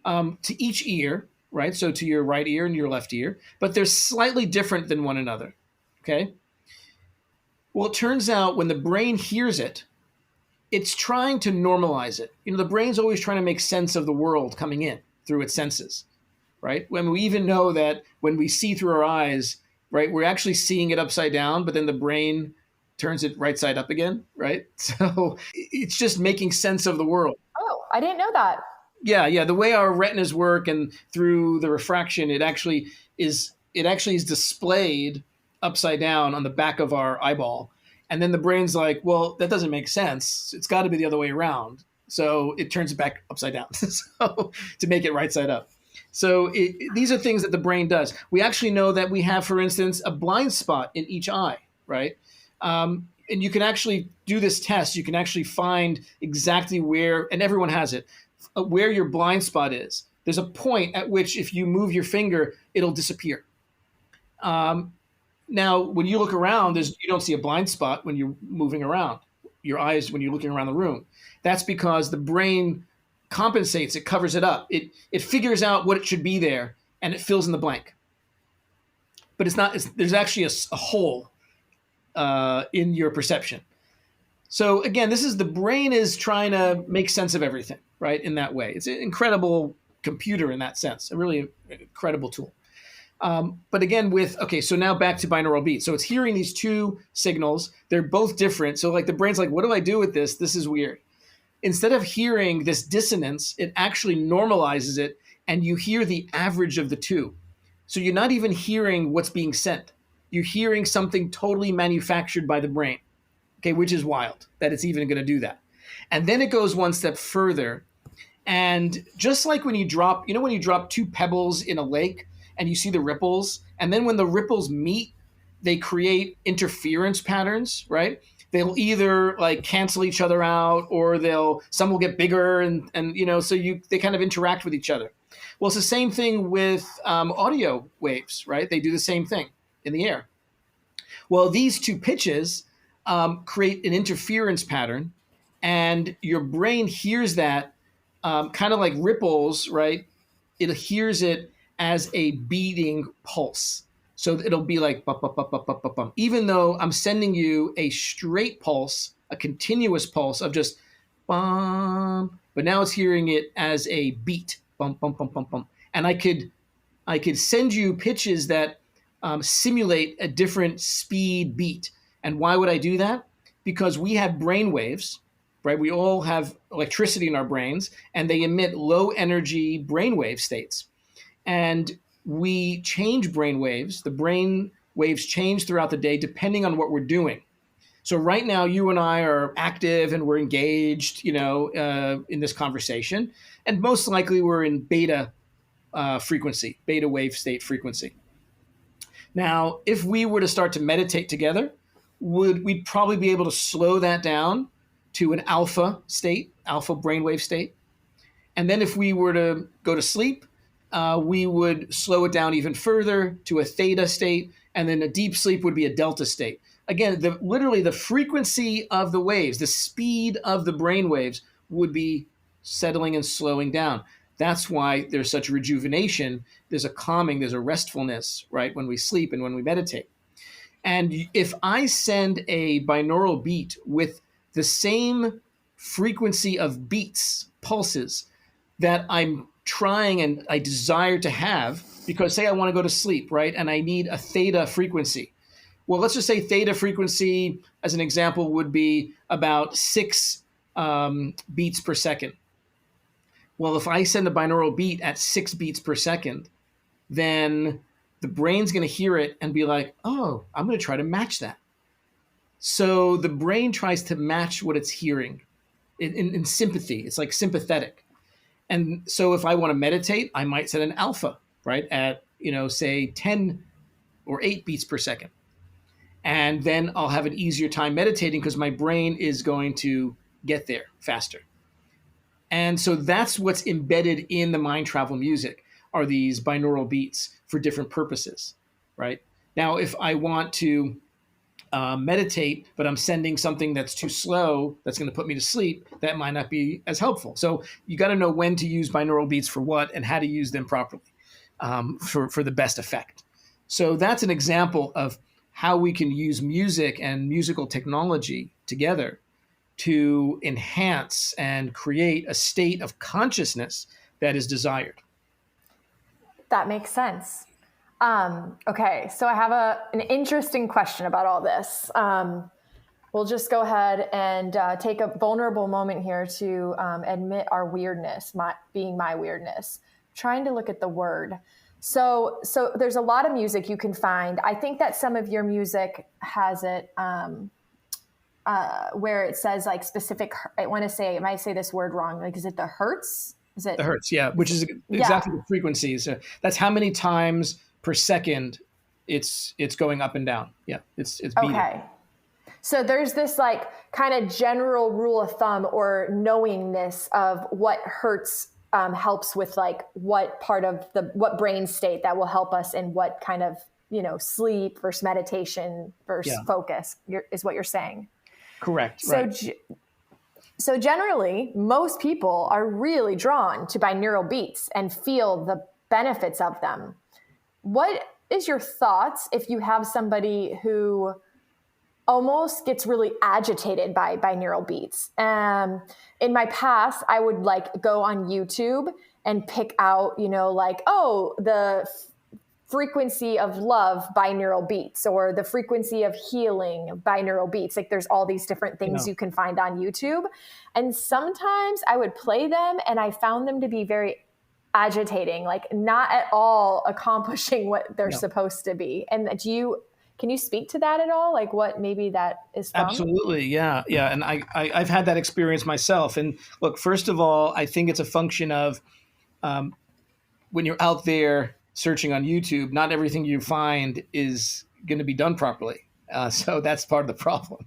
to each ear, right? So to your right ear and your left ear, but they're slightly different than one another, okay? Well, it turns out when the brain hears it, it's trying to normalize it. The brain's always trying to make sense of the world coming in through its senses, right? When we even know that when we see through our eyes, right, we're actually seeing it upside down, but then the brain turns it right side up again, right? So it's just making sense of the world. Oh, I didn't know that. Yeah. The way our retinas work and through the refraction, it actually is displayed upside down on the back of our eyeball. And then the brain's like, well, that doesn't make sense. It's got to be the other way around. So it turns it back upside down so, to make it right side up. So these are things that the brain does. We actually know that we have, for instance, a blind spot in each eye, right? And you can actually do this test. You can actually find exactly where, and everyone has it, where your blind spot is. There's a point at which if you move your finger, it'll disappear. Now, when you look around, you don't see a blind spot when you're moving around your eyes when you're looking around the room. That's because the brain compensates, it covers it up. It figures out what it should be there, and it fills in the blank. But there's actually a hole in your perception. So again, the brain is trying to make sense of everything, right? In that way, it's an incredible computer in that sense, a really incredible tool. But again, so now back to binaural beats. So it's hearing these two signals. They're both different. So like the brain's like, what do I do with this? This is weird. Instead of hearing this dissonance, it actually normalizes it, and you hear the average of the two. So you're not even hearing what's being sent. You're hearing something totally manufactured by the brain, okay, which is wild that it's even going to do that. And then it goes one step further. And just like when you drop two pebbles in a lake and you see the ripples, and then when the ripples meet, they create interference patterns, right? They'll either like cancel each other out, or some will get bigger, and so they kind of interact with each other. Well, it's the same thing with audio waves, right? They do the same thing in the air. Well, these two pitches create an interference pattern, and your brain hears that kind of like ripples, right? It hears it as a beating pulse. So it'll be like bum, bum, bum, bum, bum, bum, bum. Even though I'm sending you a straight pulse, a continuous pulse of just bum, but now it's hearing it as a beat, bum, bum, bum, bum, bum. And I could send you pitches that simulate a different speed beat. And why would I do that? Because we have brain waves, right? We all have electricity in our brains, and they emit low energy brainwave states. And we change brain waves. The brain waves change throughout the day depending on what we're doing. So right now, you and I are active and we're engaged, in this conversation. And most likely we're in beta frequency, beta wave state frequency. Now, if we were to start to meditate together, we'd probably be able to slow that down to an alpha state, alpha brainwave state. And then if we were to go to sleep, we would slow it down even further to a theta state, and then a deep sleep would be a delta state. Again, literally the frequency of the waves, the speed of the brain waves would be settling and slowing down. That's why there's such rejuvenation. There's a calming, there's a restfulness, right, when we sleep and when we meditate. And if I send a binaural beat with the same frequency of beats, pulses, that I'm trying and I desire to have, because say I want to go to sleep, right? And I need a theta frequency. Well, let's just say theta frequency, as an example, would be about 6 beats per second. Well, if I send a binaural beat at 6 beats per second, then the brain's going to hear it and be like, oh, I'm going to try to match that. So the brain tries to match what it's hearing in sympathy. It's like sympathetic. And so if I want to meditate, I might set an alpha, right, at, say 10 or 8 beats per second. And then I'll have an easier time meditating because my brain is going to get there faster. And so that's what's embedded in the mind travel music, are these binaural beats for different purposes, right? Now, if I want to meditate, but I'm sending something that's too slow, that's going to put me to sleep, that might not be as helpful. So you got to know when to use binaural beats for what and how to use them properly for the best effect. So that's an example of how we can use music and musical technology together to enhance and create a state of consciousness that is desired. That makes sense. Okay, so I have an interesting question about all this. We'll just go ahead and take a vulnerable moment here to admit our weirdness, being my weirdness. Trying to look at the word. So there's a lot of music you can find. I think that some of your music has it where it says like specific. I might say this word wrong. Like, is it the hertz? Is it the hertz? Yeah, which is exactly the frequencies. That's how many times per second it's going up and down. Yeah, it's beating. Okay. So there's this like kind of general rule of thumb or knowingness of what hertz helps with, like what part of what brain state that will help us in what kind of, sleep versus meditation versus focus is what you're saying. Correct. So, right. So generally, most people are really drawn to binaural beats and feel the benefits of them. What is your thoughts if you have somebody who almost gets really agitated by binaural beats? In my past, I would like go on YouTube and pick out, the frequency of love binaural beats, or the frequency of healing binaural beats. Like there's all these different things you can find on YouTube. And sometimes I would play them and I found them to be very agitating, like not at all accomplishing what they're supposed to be. And can you speak to that at all? Like what maybe that is from? Absolutely. Yeah. Yeah. And I've had that experience myself. And look, first of all, I think it's a function of when you're out there searching on YouTube, not everything you find is going to be done properly. So that's part of the problem.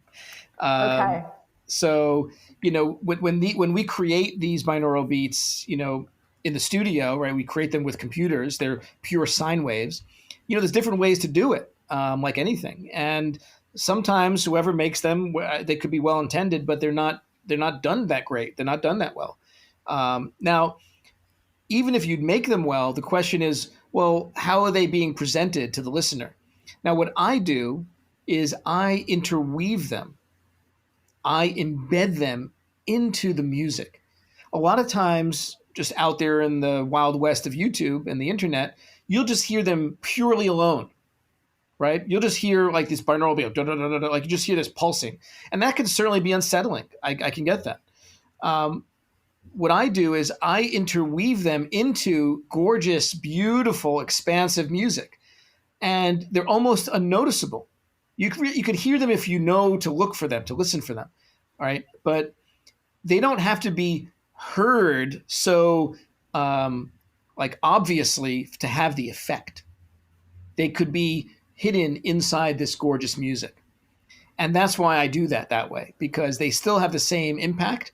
Okay. So, when we create these binaural beats, in the studio, right, we create them with computers. They're pure sine waves. There's different ways to do it, like anything. And sometimes whoever makes them, they could be well intended, but they're not done that great. They're not done that well. Now, even if you'd make them well, the question is, well, how are they being presented to the listener? Now, what I do is I interweave them. I embed them into the music. A lot of times, just out there in the wild west of YouTube and the internet, you'll just hear them purely alone, right? You'll just hear like this binaural beat, like you just hear this pulsing. And that can certainly be unsettling. I can get that. What I do is I interweave them into gorgeous, beautiful, expansive music. And they're almost unnoticeable. You could hear them if you know to look for them, to listen for them, all right? But they don't have to be heard so obviously to have the effect. They could be hidden inside this gorgeous music. And that's why I do that way, because they still have the same impact,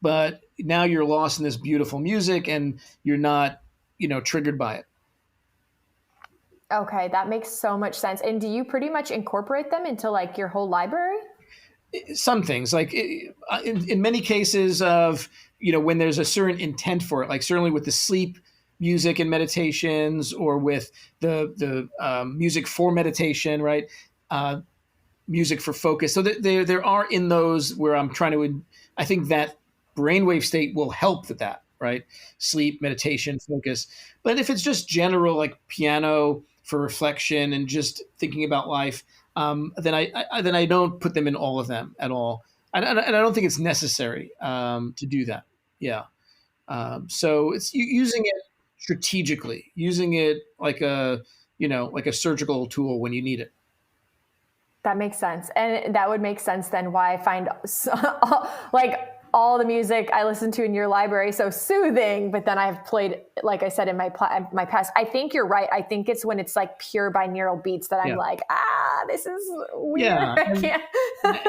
but now you're lost in this beautiful music and you're not, triggered by it. Okay, that makes so much sense. And do you pretty much incorporate them into like your whole library? Some things, like in many cases of, when there's a certain intent for it, like certainly with the sleep music and meditations, or with the music for meditation, right? Music for focus. So there are in those where I'm trying to, I think that brainwave state will help with that, right? Sleep, meditation, focus. But if it's just general, like piano for reflection and just thinking about life, then I don't put them in all of them at all. And I don't think it's necessary to do that. Yeah. So it's using it strategically, using it like a surgical tool when you need it. That makes sense. And that would make sense then why I find all the music I listen to in your library so soothing, but then I've played, like I said, in my past. I think you're right. I think it's when it's like pure binaural beats that I'm like, this is weird. Yeah.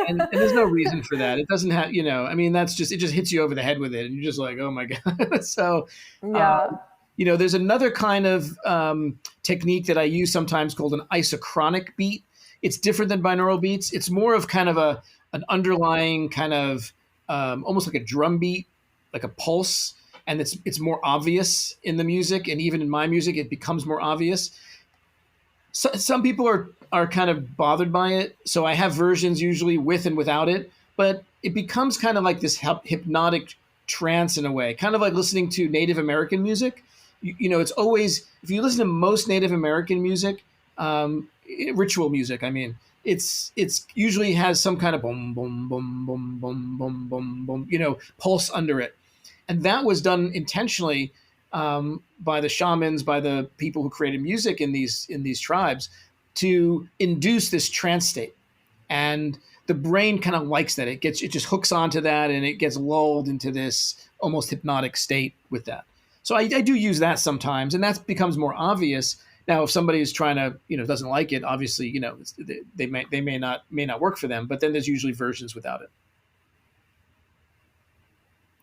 And there's no reason for that. It doesn't have, it just hits you over the head with it. And you're just like, oh my God. So, there's another kind of technique that I use sometimes called an isochronic beat. It's different than binaural beats. It's more of kind of an underlying kind of almost like a drum beat, like a pulse, and it's more obvious in the music, and even in my music, it becomes more obvious. So, some people are kind of bothered by it, so I have versions usually with and without it, but it becomes kind of like this hypnotic trance in a way, kind of like listening to Native American music. It's always, if you listen to most Native American music, ritual music, I mean, it's usually has some kind of boom, boom, boom, boom, boom, boom, boom, boom, pulse under it. And that was done intentionally by the shamans, by the people who created music in these tribes, to induce this trance state. And the brain kind of likes that. It just hooks onto that, and it gets lulled into this almost hypnotic state with that. So I do use that sometimes, and that becomes more obvious. Now, if somebody is trying to, doesn't like it, obviously, they may not work for them. But then there's usually versions without it.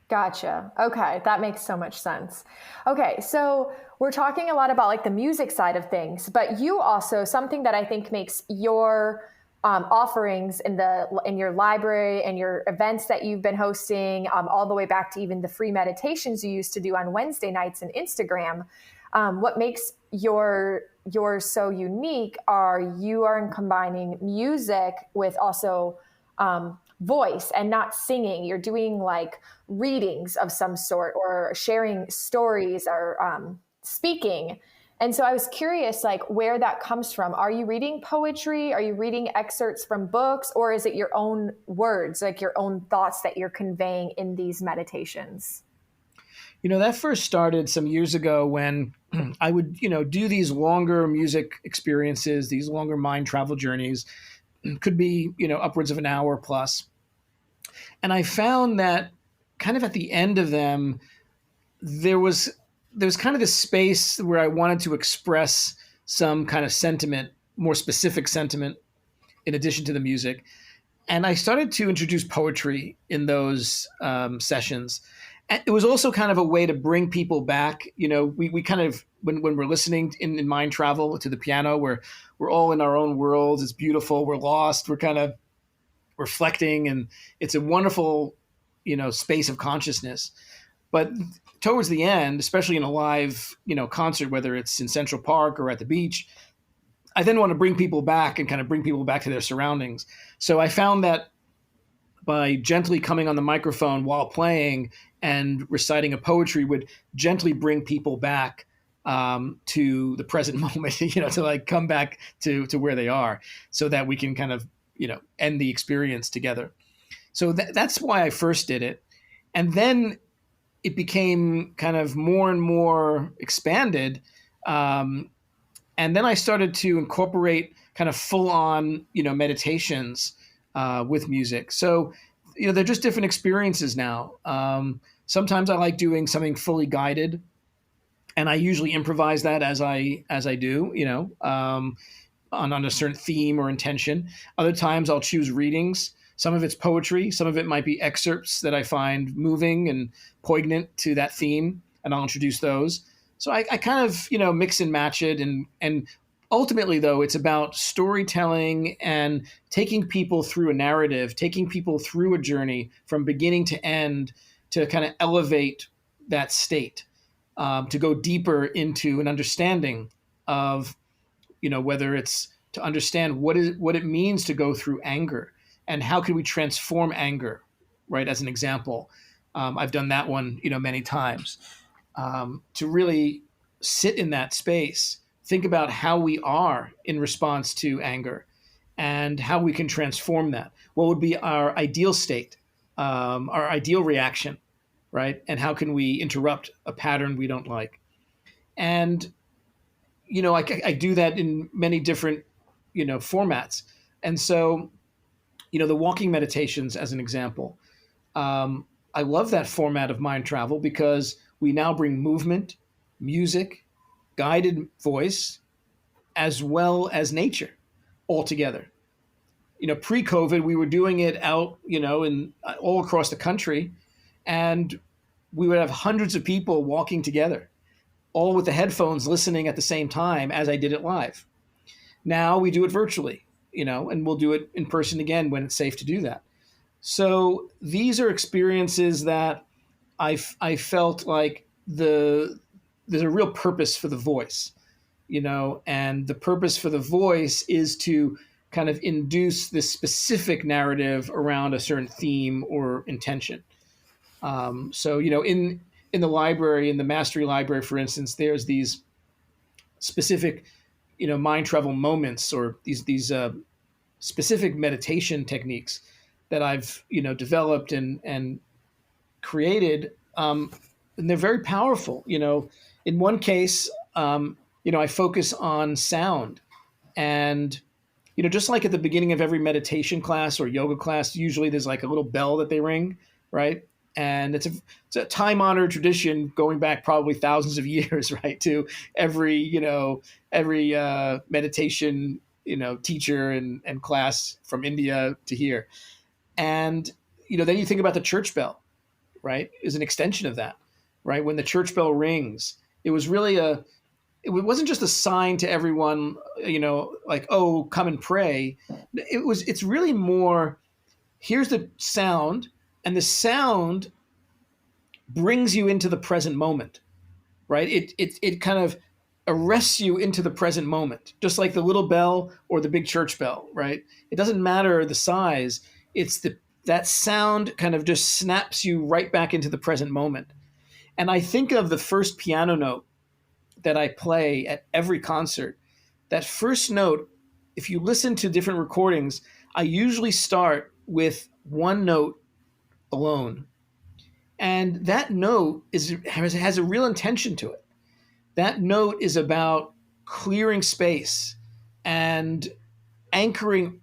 Gotcha. Okay, that makes so much sense. Okay, so we're talking a lot about like the music side of things, but you also, something that I think makes your offerings in your library and your events that you've been hosting, all the way back to even the free meditations you used to do on Wednesday nights and Instagram. What makes yours so unique are you are combining music with also voice and not singing. You're doing like readings of some sort or sharing stories or speaking. And so I was curious, like, where that comes from. Are you reading poetry? Are you reading excerpts from books? Or is it your own words, like your own thoughts that you're conveying in these meditations? That first started some years ago when I would, do these longer music experiences, these longer mind travel journeys. Could be, upwards of an hour plus. And I found that kind of at the end of them, there's kind of this space where I wanted to express some kind of sentiment, more specific sentiment, in addition to the music. And I started to introduce poetry in those sessions. And it was also kind of a way to bring people back. We kind of, when we're listening in mind travel to the piano, we're all in our own worlds. It's beautiful. We're lost. We're kind of reflecting, and it's a wonderful, space of consciousness. But towards the end, especially in a live, concert, whether it's in Central Park or at the beach, I then want to bring people back and kind of bring people back to their surroundings. So I found that by gently coming on the microphone while playing and reciting a poetry would gently bring people back to the present moment, to like come back to where they are, so that we can kind of, end the experience together. So that's why I first did it. And then it became kind of more and more expanded. And then I started to incorporate kind of full on, meditations with music. So, they're just different experiences now. Sometimes I like doing something fully guided, and I usually improvise that as I do, on a certain theme or intention. Other times I'll choose readings. Some of it's poetry. Some of it might be excerpts that I find moving and poignant to that theme, and I'll introduce those. So I kind of, mix and match it. And ultimately, though, it's about storytelling and taking people through a narrative, taking people through a journey from beginning to end to kind of elevate that state, to go deeper into an understanding of, whether it's to understand what it means to go through anger and how can we transform anger, right? As an example, I've done that one, many times, to really sit in that space, think about how we are in response to anger and how we can transform that. What would be our ideal state, our ideal reaction, right? And how can we interrupt a pattern we don't like? And I do that in many different, formats. And so, the walking meditations, as an example, I love that format of mind travel because we now bring movement, music, guided voice, as well as nature all together. Pre-COVID, we were doing it out, in all across the country, and we would have hundreds of people walking together, all with the headphones listening at the same time as I did it live. Now we do it virtually, and we'll do it in person again when it's safe to do that. So these are experiences that I felt like there's a real purpose for the voice, and the purpose for the voice is to kind of induce this specific narrative around a certain theme or intention. So, in the library, in the Mastery Library, for instance, there's these specific, mind travel moments or these specific meditation techniques that I've, developed and created. And they're very powerful. In one case, I focus on sound, and, just like at the beginning of every meditation class or yoga class, usually there's like a little bell that they ring, right? And it's a time-honored tradition going back probably thousands of years, right? To every meditation, teacher and class from India to here. And, then you think about the church bell, right? Is an extension of that, right? When the church bell rings, it was really it wasn't just a sign to everyone, like, oh, come and pray. It's really more, here's the sound, and the sound brings you into the present moment, right? It kind of arrests you into the present moment, just like the little bell or the big church bell, right? It doesn't matter the size. That sound kind of just snaps you right back into the present moment. And I think of the first piano note that I play at every concert. That first note, if you listen to different recordings, I usually start with one note alone. And that note has a real intention to it. That note is about clearing space and anchoring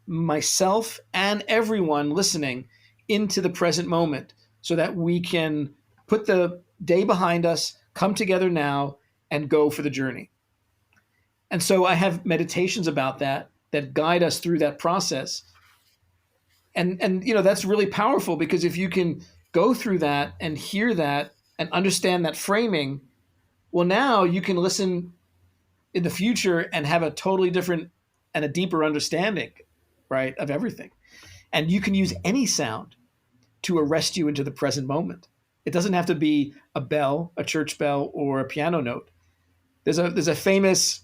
myself and everyone listening into the present moment so that we can put the day behind us, come together now, and go for the journey. And so I have meditations about that guide us through that process. And that's really powerful, because if you can go through that and hear that and understand that framing, well, now you can listen in the future and have a totally different and a deeper understanding, right, of everything. And you can use any sound to arrest you into the present moment. It doesn't have to be a bell, a church bell, or a piano note. There's a famous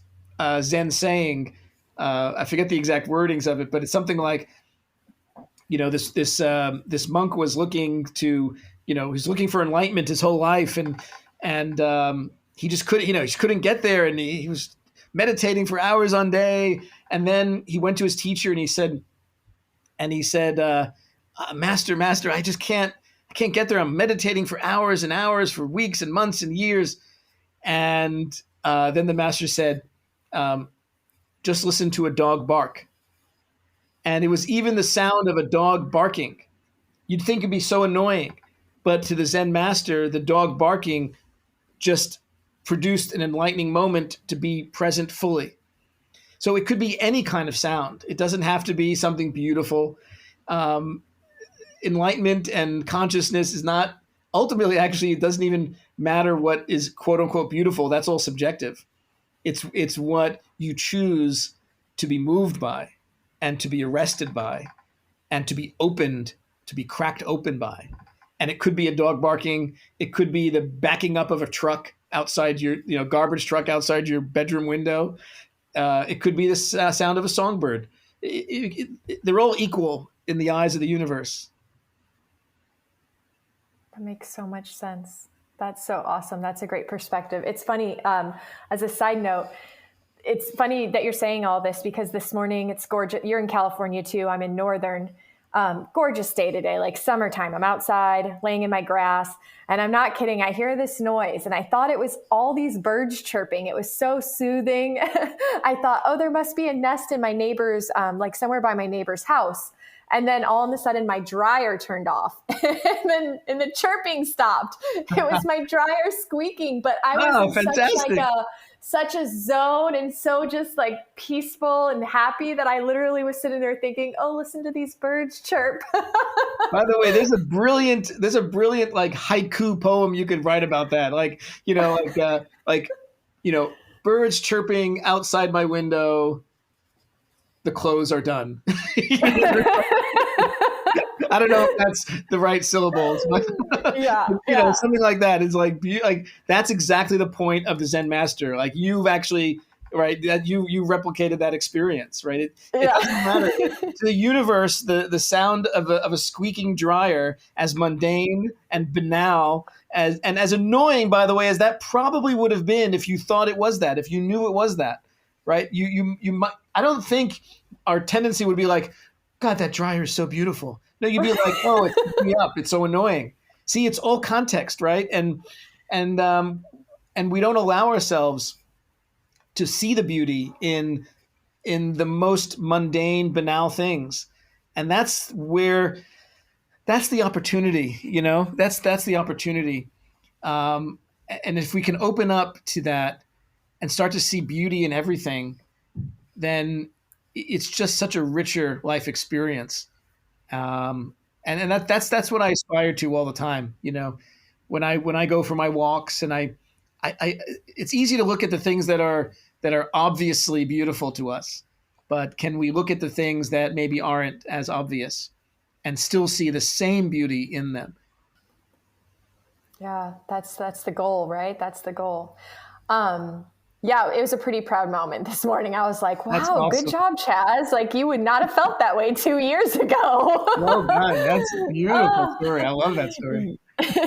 Zen saying, I forget the exact wordings of it, but it's something like, this monk was looking to, he's looking for enlightenment his whole life, and he just couldn't, he just couldn't get there, and he was meditating for hours on day, and then he went to his teacher and he said, Master, I can't get there. I'm meditating for hours and hours, for weeks and months and years. And then the master said, just listen to a dog bark. And it was even the sound of a dog barking. You'd think it'd be so annoying, but to the Zen master, the dog barking just produced an enlightening moment to be present fully. So it could be any kind of sound. It doesn't have to be something beautiful. Enlightenment and consciousness is not ultimately, actually, it doesn't even matter what is quote unquote beautiful. That's all subjective. It's what you choose to be moved by, and to be arrested by, and to be opened, to be cracked open by. And it could be a dog barking. It could be the backing up of a truck outside your, garbage truck outside your bedroom window. It could be the sound of a songbird. They're all equal in the eyes of the universe. That makes so much sense. That's so awesome. That's a great perspective. It's funny, as a side note, it's funny that you're saying all this, because this morning it's gorgeous. You're in California too. I'm in Northern. Gorgeous day today, like summertime. I'm outside laying in my grass, and I'm not kidding. I hear this noise, and I thought it was all these birds chirping. It was so soothing. I thought, oh, there must be a nest in my neighbor's, like somewhere by my neighbor's house. And then all of a sudden my dryer turned off, and the chirping stopped. It was my dryer squeaking, but I was in such a zone, and so just like peaceful and happy, that I literally was sitting there thinking, oh, listen to these birds chirp. By the way, there's a brilliant like haiku poem you could write about that. Like, birds chirping outside my window. The clothes are done. I don't know if that's the right syllables, but something like that is like that's exactly the point of the Zen master. Like, you've actually, right, that you replicated that experience, right? It doesn't matter to the universe. The sound of a squeaking dryer, as mundane and banal as annoying, by the way, as that probably would have been if you thought it was that, if you knew it was that, right? You might. I don't think our tendency would be like, God, that dryer is so beautiful. No, you'd be like, oh, it keeps me up. It's so annoying. See, it's all context, right? And we don't allow ourselves to see the beauty in the most mundane, banal things. And that's the opportunity, that's the opportunity. And if we can open up to that and start to see beauty in everything, then it's just such a richer life experience. And that's what I aspire to all the time. When I go for my walks, and I it's easy to look at the things that are obviously beautiful to us, but can we look at the things that maybe aren't as obvious and still see the same beauty in them? Yeah, that's the goal, right? That's the goal. Um, yeah, it was a pretty proud moment this morning. I was like, That's wow, good awesome. job, Chaz. Like, you would not have felt that way 2 years ago. Well done. That's a beautiful story. I love that story.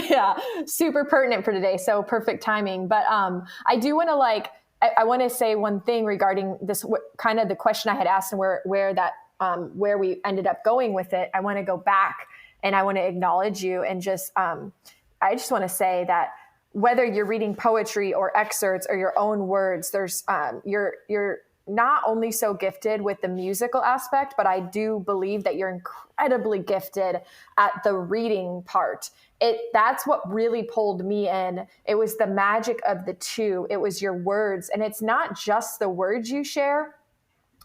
Yeah, super pertinent for today. So perfect timing. But I do want to I want to say one thing regarding this, kind of the question I had asked and where we ended up going with it. I want to go back and I want to acknowledge you and I just want to say that whether you're reading poetry or excerpts or your own words, you're not only so gifted with the musical aspect, but I do believe that you're incredibly gifted at the reading part. That's what really pulled me in. It was the magic of the two. It was your words. And it's not just the words you share.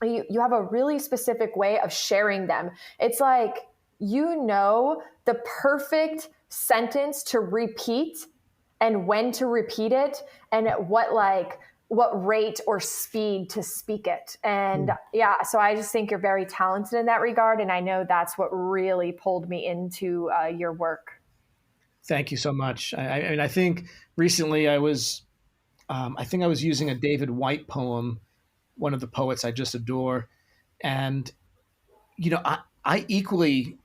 You have a really specific way of sharing them. It's like, the perfect sentence to repeat and when to repeat it and at what rate or speed to speak it. And yeah, so I just think you're very talented in that regard. And I know that's what really pulled me into your work. Thank you so much. I think recently I think I was using a David Whyte poem, one of the poets I just adore. And, I equally,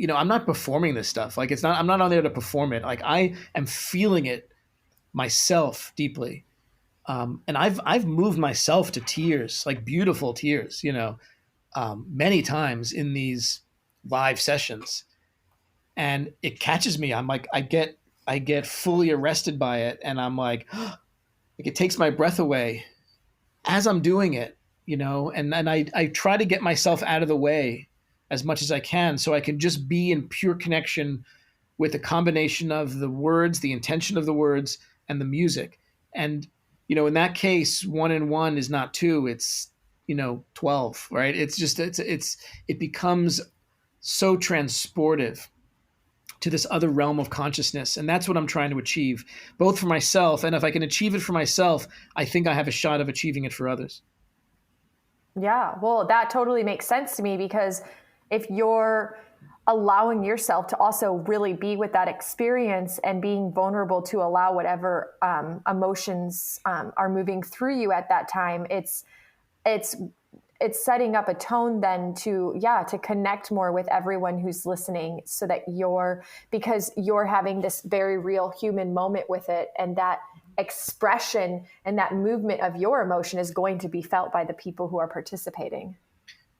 I'm not performing this stuff. Like I'm not on there to perform it. Like I am feeling it myself deeply. And I've moved myself to tears, like beautiful tears, many times in these live sessions. And it catches me. I'm like, I get fully arrested by it. And I'm like it takes my breath away as I'm doing it, and then I try to get myself out of the way as much as I can so I can just be in pure connection with a combination of the words, the intention of the words, and the music. And, in that case, 1 and 1 is not 2, it's, 12, right? It's just, it becomes so transportive to this other realm of consciousness. And that's what I'm trying to achieve, both for myself. And if I can achieve it for myself, I think I have a shot of achieving it for others. Yeah, well, that totally makes sense to me, because if you're allowing yourself to also really be with that experience and being vulnerable to allow whatever emotions are moving through you at that time, it's setting up a tone then to connect more with everyone who's listening, so that because you're having this very real human moment with it, and that expression and that movement of your emotion is going to be felt by the people who are participating.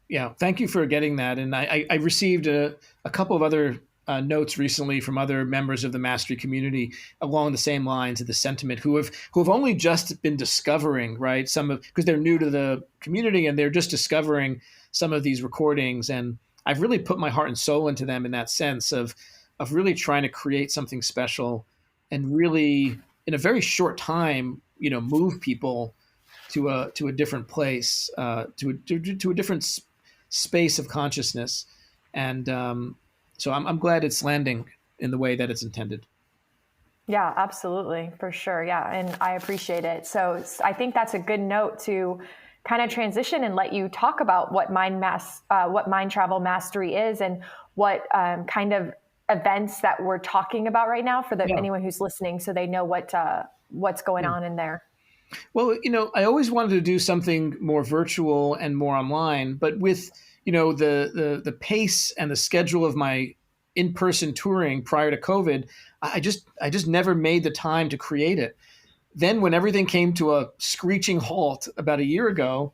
Yeah, thank you for getting that. And I received a couple of other notes recently from other members of the mastery community along the same lines of the sentiment, who have only just been discovering, right, because they're new to the community and they're just discovering some of these recordings. And I've really put my heart and soul into them in that sense of really trying to create something special and really, in a very short time, move people to a different place, to a different space of consciousness. And so I'm glad it's landing in the way that it's intended. Yeah, absolutely. For sure. Yeah. And I appreciate it. So I think that's a good note to kind of transition and let you talk about what mind travel mastery is, and what kind of events that we're talking about right now for anyone who's listening, so they know what's going on in there. Well, I always wanted to do something more virtual and more online, but with, the pace and the schedule of my in-person touring prior to COVID, I just never made the time to create it. Then when everything came to a screeching halt about a year ago,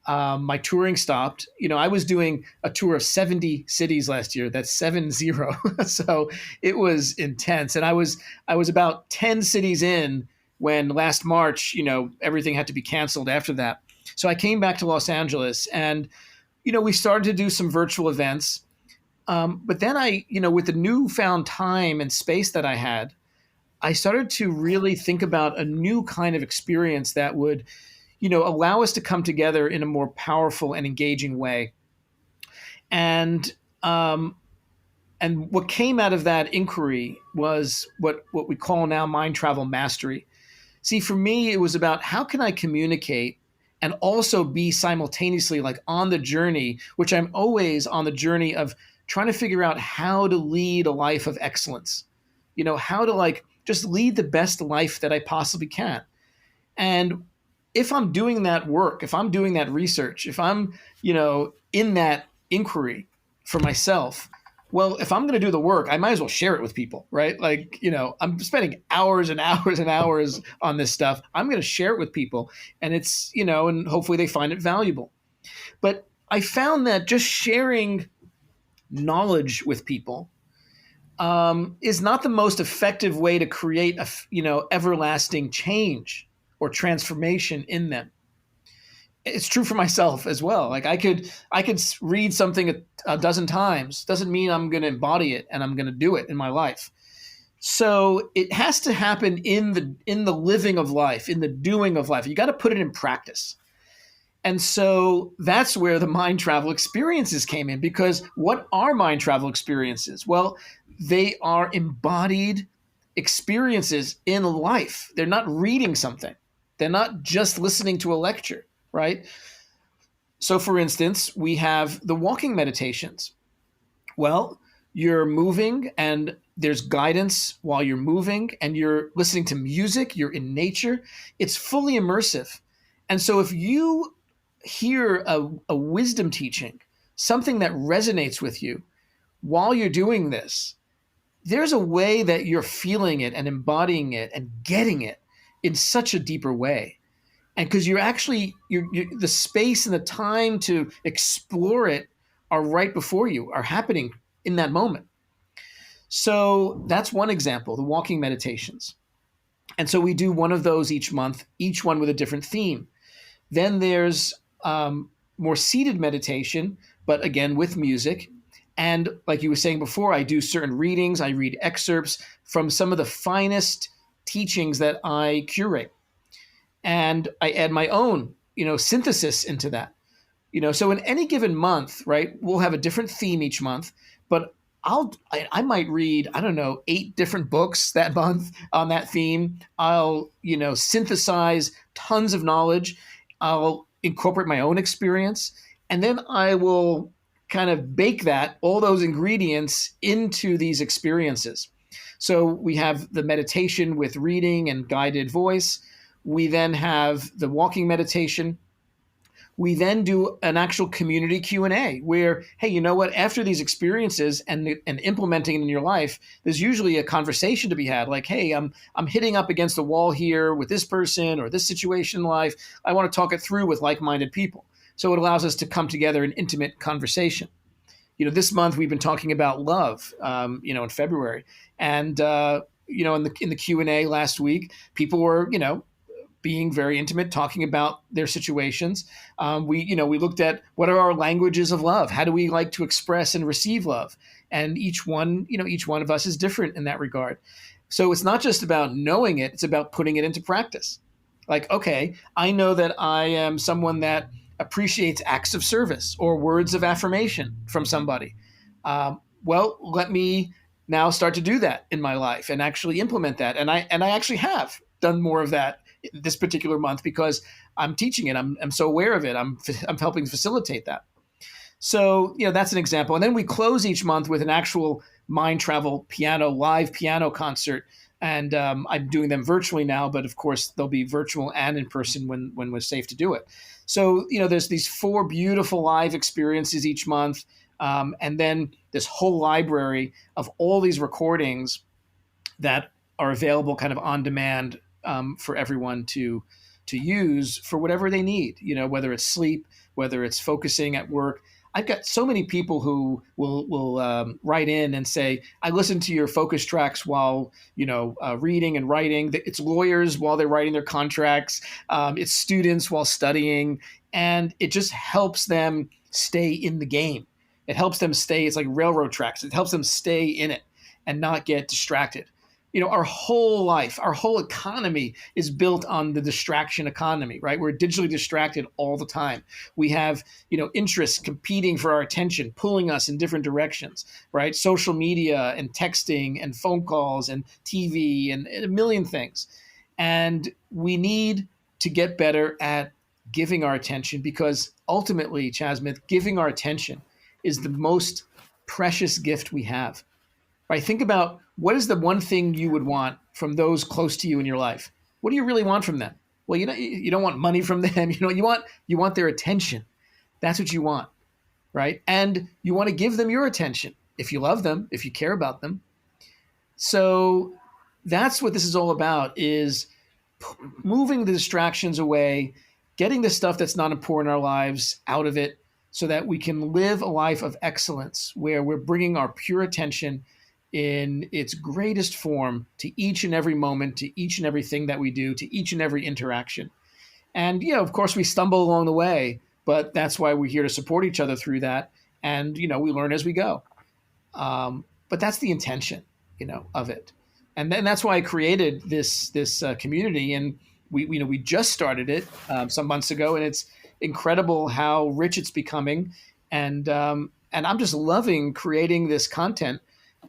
my touring stopped. I was doing a tour of 70 cities last year. That's 70. So it was intense. And I was about 10 cities in when last March, everything had to be canceled after that. So I came back to Los Angeles and, we started to do some virtual events. But then with the newfound time and space that I had, I started to really think about a new kind of experience that would, allow us to come together in a more powerful and engaging way. And what came out of that inquiry was what we call now mind travel mastery. See, for me, it was about how can I communicate and also be simultaneously like on the journey, which I'm always on the journey of trying to figure out how to lead a life of excellence, how to like just lead the best life that I possibly can. And if I'm doing that work, if I'm doing that research, if I'm, in that inquiry for myself, well, if I'm going to do the work, I might as well share it with people, right? Like, I'm spending hours and hours and hours on this stuff. I'm going to share it with people, and it's, and hopefully they find it valuable. But I found that just sharing knowledge with people is not the most effective way to create everlasting change or transformation in them. It's true for myself as well. Like I could read something a dozen times. Doesn't mean I'm going to embody it and I'm going to do it in my life. So it has to happen in the living of life, in the doing of life. You got to put it in practice. And so that's where the mind travel experiences came in, because what are mind travel experiences? Well, they are embodied experiences in life. They're not reading something. They're not just listening to a lecture, right? So for instance, we have the walking meditations. Well, you're moving and there's guidance while you're moving and you're listening to music, you're in nature. It's fully immersive. And so if you hear a wisdom teaching, something that resonates with you while you're doing this, there's a way that you're feeling it and embodying it and getting it in such a deeper way. And because you're the space and the time to explore it are right before you, are happening in that moment. So that's one example, the walking meditations. And so we do one of those each month, each one with a different theme. Then there's more seated meditation, but again with music. And like you were saying before, I do certain readings. I read excerpts from some of the finest teachings that I curate. And I add my own, synthesis into that. So in any given month, right, we'll have a different theme each month, but I might read, 8 different books that month on that theme. I'll, synthesize tons of knowledge. I'll incorporate my own experience, and then I will kind of bake all those ingredients into these experiences. So we have the meditation with reading and guided voice. We then have the walking meditation. We then do an actual community Q&A where, hey, you know what? After these experiences and implementing it in your life, there's usually a conversation to be had. Like, hey, I'm hitting up against the wall here with this person or this situation in life. I want to talk it through with like-minded people. So it allows us to come together in intimate conversation. This month we've been talking about love, in February. And, in the Q&A last week, people were, being very intimate, talking about their situations. We looked at what are our languages of love? How do we like to express and receive love? And each one of us is different in that regard. So it's not just about knowing it, it's about putting it into practice. Like, okay, I know that I am someone that appreciates acts of service or words of affirmation from somebody. Well, let me now start to do that in my life and actually implement that. And I actually have done more of that this particular month because I'm teaching it. I'm so aware of it. I'm helping facilitate that. So, that's an example. And then we close each month with an actual mind travel live piano concert. And I'm doing them virtually now, but of course they'll be virtual and in person when we're safe to do it. So, there's these 4 beautiful live experiences each month. And then this whole library of all these recordings that are available kind of on demand for everyone to use for whatever they need, whether it's sleep, whether it's focusing at work. I've got so many people who will write in and say, I listen to your focus tracks while, reading and writing. It's lawyers while they're writing their contracts. It's students while studying. And it just helps them stay in the game. It helps them stay. It's like railroad tracks. It helps them stay in it and not get distracted. Our whole life, our whole economy is built on the distraction economy, right? We're digitally distracted all the time. We have, interests competing for our attention, pulling us in different directions, right? Social media and texting and phone calls and TV and a million things. And we need to get better at giving our attention, because ultimately, Chasmith, giving our attention is the most precious gift we have. Right? Think about, what is the one thing you would want from those close to you in your life? What do you really want from them? Well, you don't want money from them. You want their attention. That's what you want, right? And you want to give them your attention if you love them, if you care about them. So that's what this is all about, is moving the distractions away, getting the stuff that's not important in our lives out of it, so that we can live a life of excellence where we're bringing our pure attention in its greatest form to each and every moment, to each and everything that we do, to each and every interaction. And, of course, we stumble along the way, but that's why we're here to support each other through that. And, we learn as we go. But that's the intention, of it. And then that's why I created this community. And we just started it some months ago, and it's incredible how rich it's becoming. And I'm just loving creating this content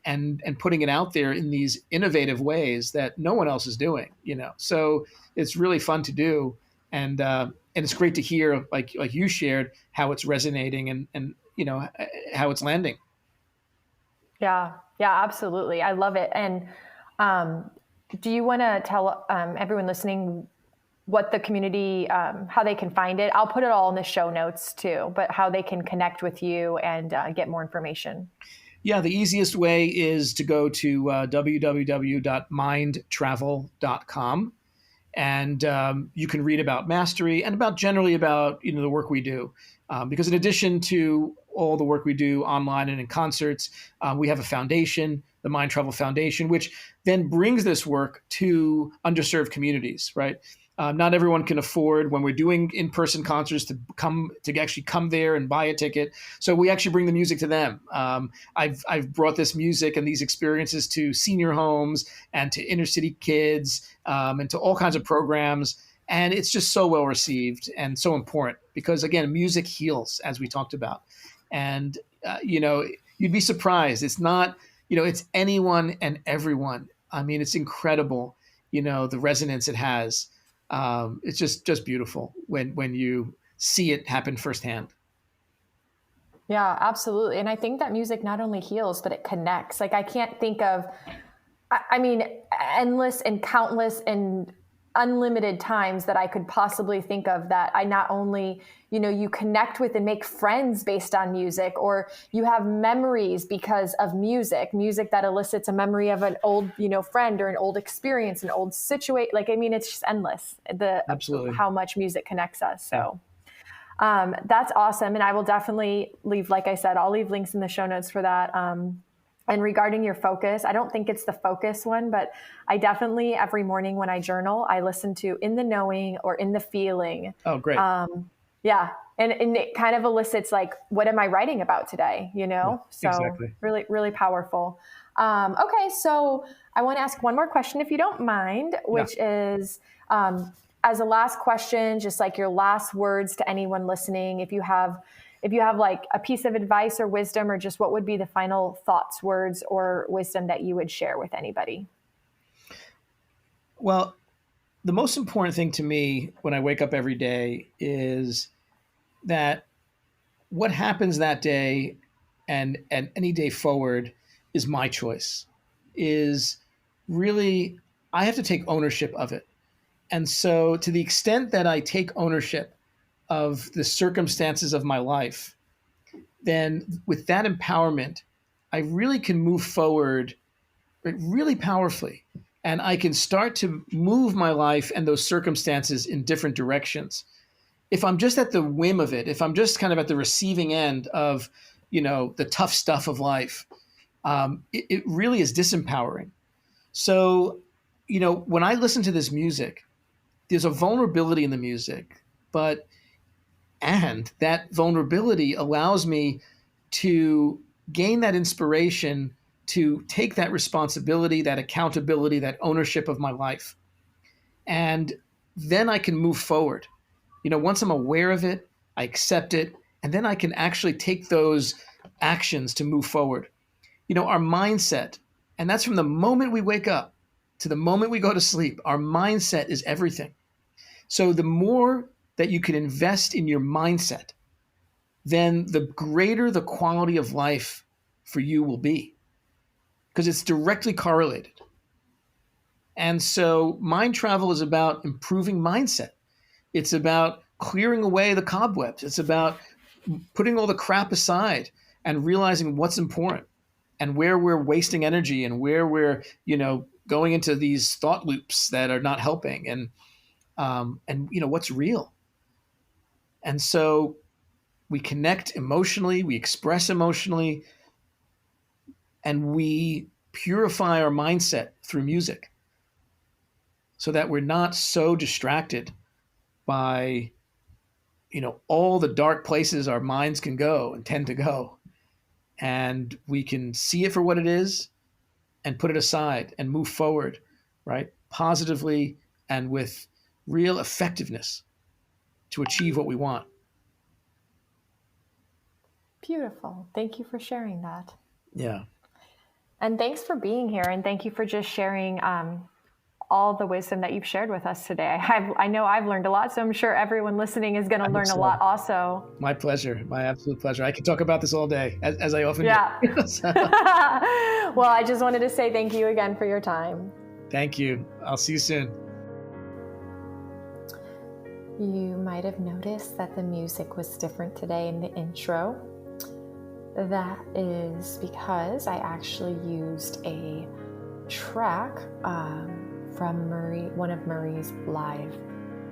and putting it out there in these innovative ways that no one else is doing, So it's really fun to do. And it's great to hear, like you shared, how it's resonating and how it's landing. Yeah, absolutely. I love it. And do you want to tell everyone listening what the community, how they can find it? I'll put it all in the show notes too, but how they can connect with you and get more information. Yeah, the easiest way is to go to www.mindtravel.com. And you can read about Mastery and generally about the work we do. Because in addition to all the work we do online and in concerts, we have a foundation, the Mind Travel Foundation, which then brings this work to underserved communities, right? Not everyone can afford, when we're doing in-person concerts, to actually come there and buy a ticket. So we actually bring the music to them. I've brought this music and these experiences to senior homes and to inner city kids and to all kinds of programs. And it's just so well received and so important because, again, music heals, as we talked about. And, you'd be surprised. It's not, it's anyone and everyone. I mean, it's incredible, the resonance it has. It's just beautiful when you see it happen firsthand. Yeah, absolutely. And I think that music not only heals, but it connects. Like, I can't think of, endless and countless and unlimited times that I could possibly think of that I not only, you connect with and make friends based on music, or you have memories because of music that elicits a memory of an old, friend or an old experience, an old situation. It's just endless. Absolutely. How much music connects us. So that's awesome. And I will definitely leave, like I said, I'll leave links in the show notes for that. And regarding your focus, I don't think it's the focus one, but I definitely, every morning when I journal, I listen to In the Knowing or In the Feeling. Oh, great. Yeah. And it kind of elicits, like, what am I writing about today? So exactly. Really, really powerful. Okay. So I want to ask one more question, if you don't mind, which is, as a last question, just like your last words to anyone listening, if you have like a piece of advice or wisdom, or just what would be the final thoughts, words, or wisdom that you would share with anybody? Well, the most important thing to me when I wake up every day is that what happens that day and any day forward is my choice. Is really, I have to take ownership of it. And so to the extent that I take ownership of the circumstances of my life, then with that empowerment, I really can move forward really powerfully. And I can start to move my life and those circumstances in different directions. If I'm just at the whim of it, if I'm just kind of at the receiving end of, the tough stuff of life, it really is disempowering. So, when I listen to this music, there's a vulnerability in the music, and that vulnerability allows me to gain that inspiration to take that responsibility, that accountability, that ownership of my life. And then I can move forward. Once I'm aware of it, I accept it, and then I can actually take those actions to move forward. Our mindset, and that's from the moment we wake up, to the moment we go to sleep, our mindset is everything. So the more that you can invest in your mindset, then the greater the quality of life for you will be, because it's directly correlated. And so mind travel is about improving mindset. It's about clearing away the cobwebs. It's about putting all the crap aside and realizing what's important and where we're wasting energy and where we're, going into these thought loops that are not helping, and what's real. And so we connect emotionally, we express emotionally, and we purify our mindset through music so that we're not so distracted by, all the dark places our minds can go and tend to go. And we can see it for what it is and put it aside and move forward, right? Positively and with real effectiveness to achieve what we want. Beautiful. Thank you for sharing that. Yeah. And thanks for being here. And thank you for just sharing all the wisdom that you've shared with us today. I know I've learned a lot, so I'm sure everyone listening is going to learn a lot also. My pleasure. My absolute pleasure. I could talk about this all day, as I often do. Well, I just wanted to say thank you again for your time. Thank you. I'll see you soon. You might have noticed that the music was different today in the intro. That is because I actually used a track from one of Murray's live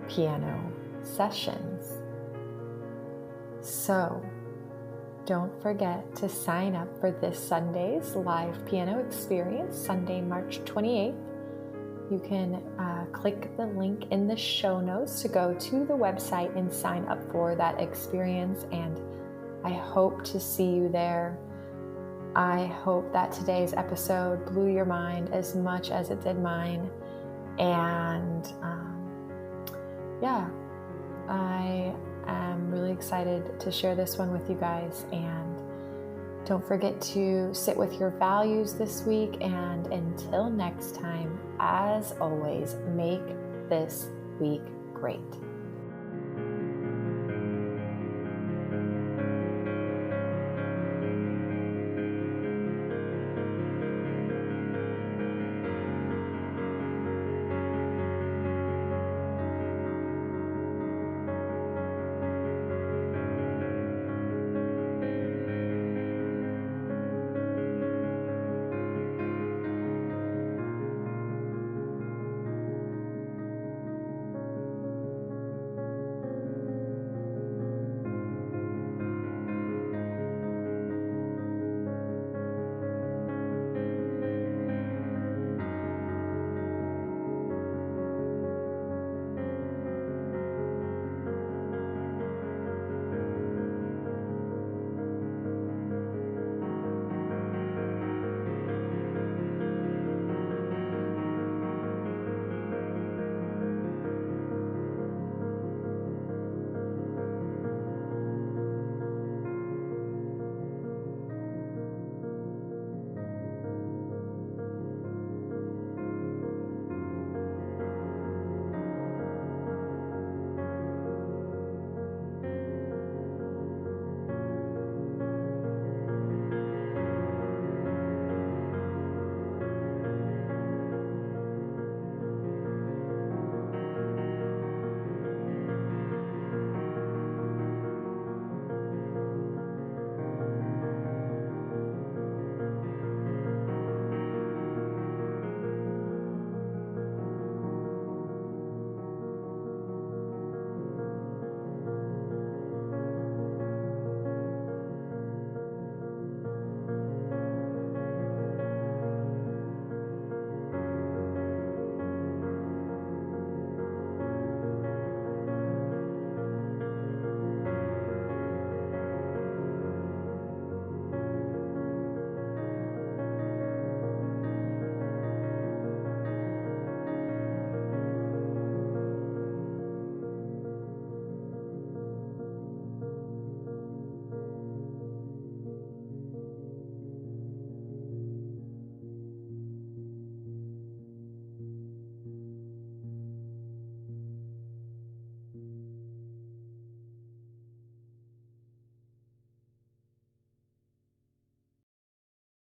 piano sessions. So don't forget to sign up for this Sunday's live piano experience, Sunday, March 28th. You can click the link in the show notes to go to the website and sign up for that experience, and I hope to see you there. I hope that today's episode blew your mind as much as it did mine. And I am really excited to share this one with you guys. And don't forget to sit with your values this week. And until next time, as always, make this week great.